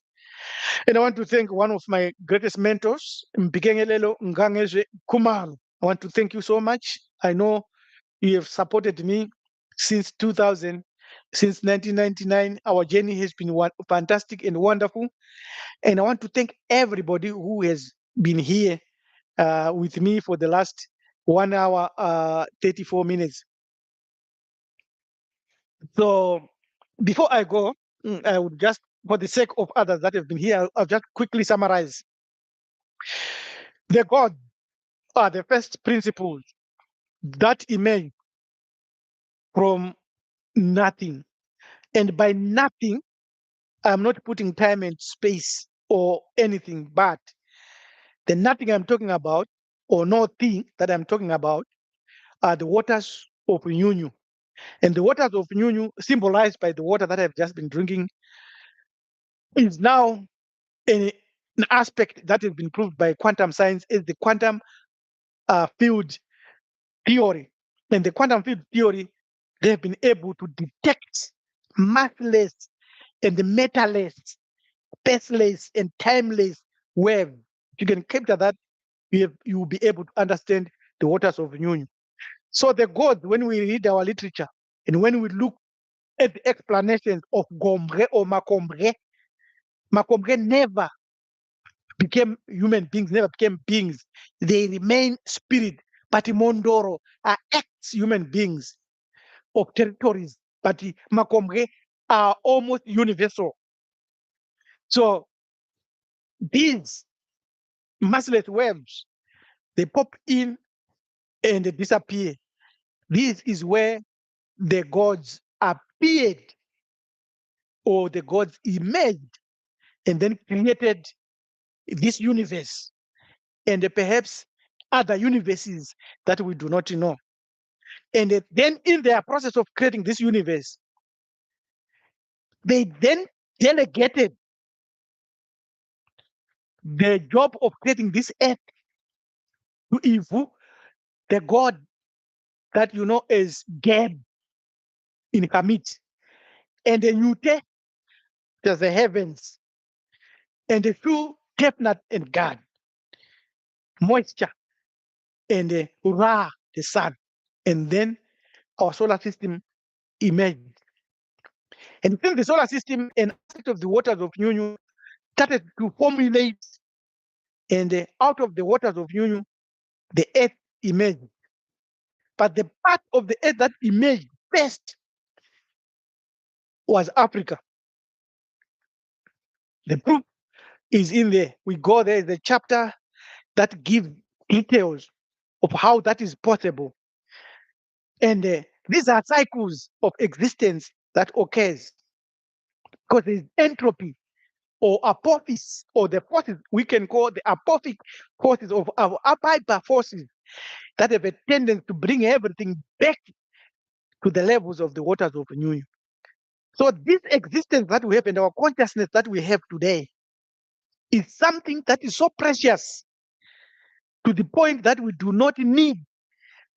and I want to thank one of my greatest mentors, Mpikengelelo Ngangeje Kumar. I want to thank you so much. I know you have supported me since 2000, since 1999. Our journey has been fantastic and wonderful. And I want to thank everybody who has been here with me for the last 1 hour, 34 minutes. So before I go, I would just, for the sake of others that have been here, I'll just quickly summarize. The gods are the first principles that emerge from nothing. And by nothing, I'm not putting time and space or anything, but the nothing I'm talking about, or no thing that I'm talking about, are the waters of Nyunyu. And the waters of Nyunyu, symbolized by the water that I've just been drinking, is now a aspect that has been proved by quantum science is the quantum field theory. And the quantum field theory, they have been able to detect massless and materless, spaceless, and timeless wave. You can capture that, you will be able to understand the waters of union. So the gods, when we read our literature and when we look at the explanations of Gombre or Macombre, Macombre never became human beings, never became beings. They remain spirit. But Mondoro are ex-human beings of territories. But Macombre are almost universal. So these massless waves, they pop in and they disappear. This is where the gods appeared or the gods emerged and then created this universe and perhaps other universes that we do not know. And then in their process of creating this universe, they then delegated the job of creating this earth to Ivu, the god that you know is Geb in Hamit, and the Nute, there's the heavens, and the two Tefnat and God, moisture, and the Ra, the sun. And then our solar system emerged. And since the solar system and aspect of the waters of Nyunyu started to formulate, and out of the waters of Nyunyu, the earth emerged. But the part of the earth that emerged first was Africa. The proof is in there. We go there, the chapter that gives details of how that is possible. And these are cycles of existence that occurs because there is entropy or apophis or the forces we can call the apophic forces of our hyper forces that have a tendency to bring everything back to the levels of the waters of New York. So this existence that we have and our consciousness that we have today is something that is so precious to the point that we do not need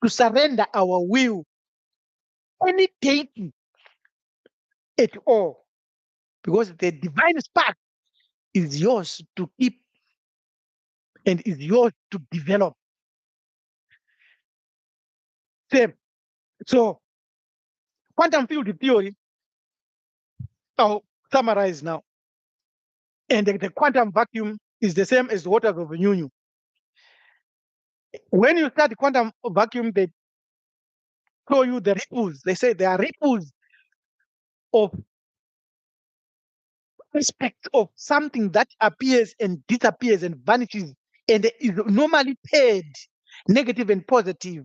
to surrender our will any deity at all, because the divine spark is yours to keep and is yours to develop. Same. So quantum field theory, I'll summarize now. And the quantum vacuum is the same as the waters of Nyunyu. When you start the quantum vacuum, they show you the ripples. They say there are ripples of aspects of something that appears and disappears and vanishes and is normally paired, negative and positive,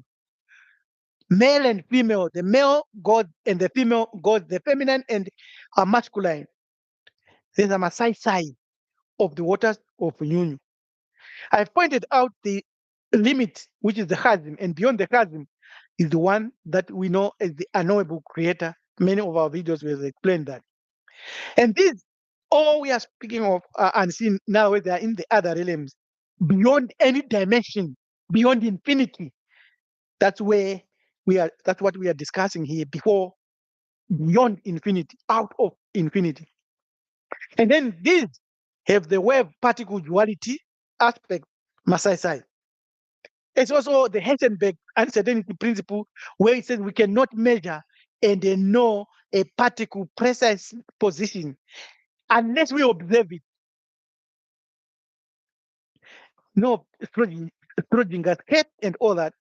male and female, the male god and the female god, the feminine and masculine. There's a Maasai side of the waters of Nyunyu. I've pointed out the limit, which is the chasm, and beyond the chasm is the one that we know as the unknowable creator. Many of our videos will explain that. And this, all we are speaking of unseen now, they are in the other realms, beyond any dimension, beyond infinity. That's where we are. That's what we are discussing here. Before, beyond infinity, out of infinity, and then these have the wave particle duality aspect, Maasai side. It's also the Heisenberg uncertainty principle, where it says we cannot measure and know a particle precise position unless we observe it. No Schrodinger's cat and all that.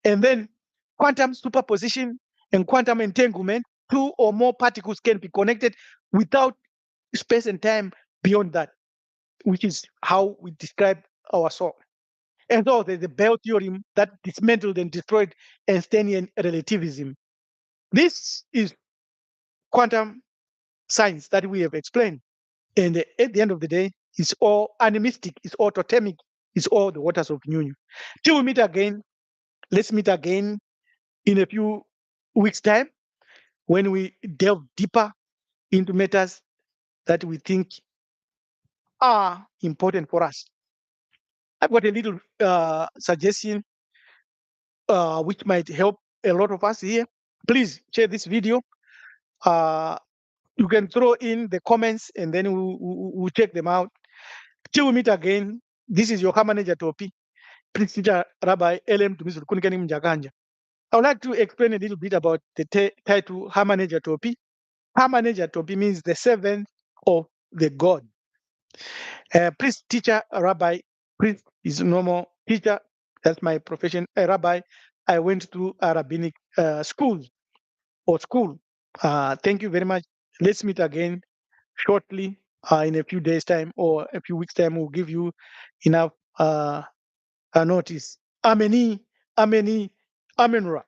And then quantum superposition and quantum entanglement, two or more particles can be connected without space and time beyond that, which is how we describe our soul. And so there's the Bell theorem that dismantled and destroyed Einsteinian relativism. This is quantum science that we have explained. And at the end of the day, it's all animistic, it's all totemic, it's all the waters of union. Till we meet again, let's meet again in a few weeks' time when we delve deeper into matters that we think are important for us. I've got a little suggestion which might help a lot of us here. Please share this video. Uh, you can throw in the comments and then we'll check them out. Till we meet again, this is your Manager Topi, Prince Teacher Rabbi LM Tumisul Kunikani Mjakanja. I would like to explain a little bit about the title Manager Topi. Manager Topi means the servant of the God. Priest, teacher, rabbi. Priest is normal. Teacher, that's my profession. A rabbi, I went to a rabbinic school or school. Thank you very much. Let's meet again shortly in a few days' time or a few weeks' time. We'll give you enough notice. Ameni, Ameni, Amenra.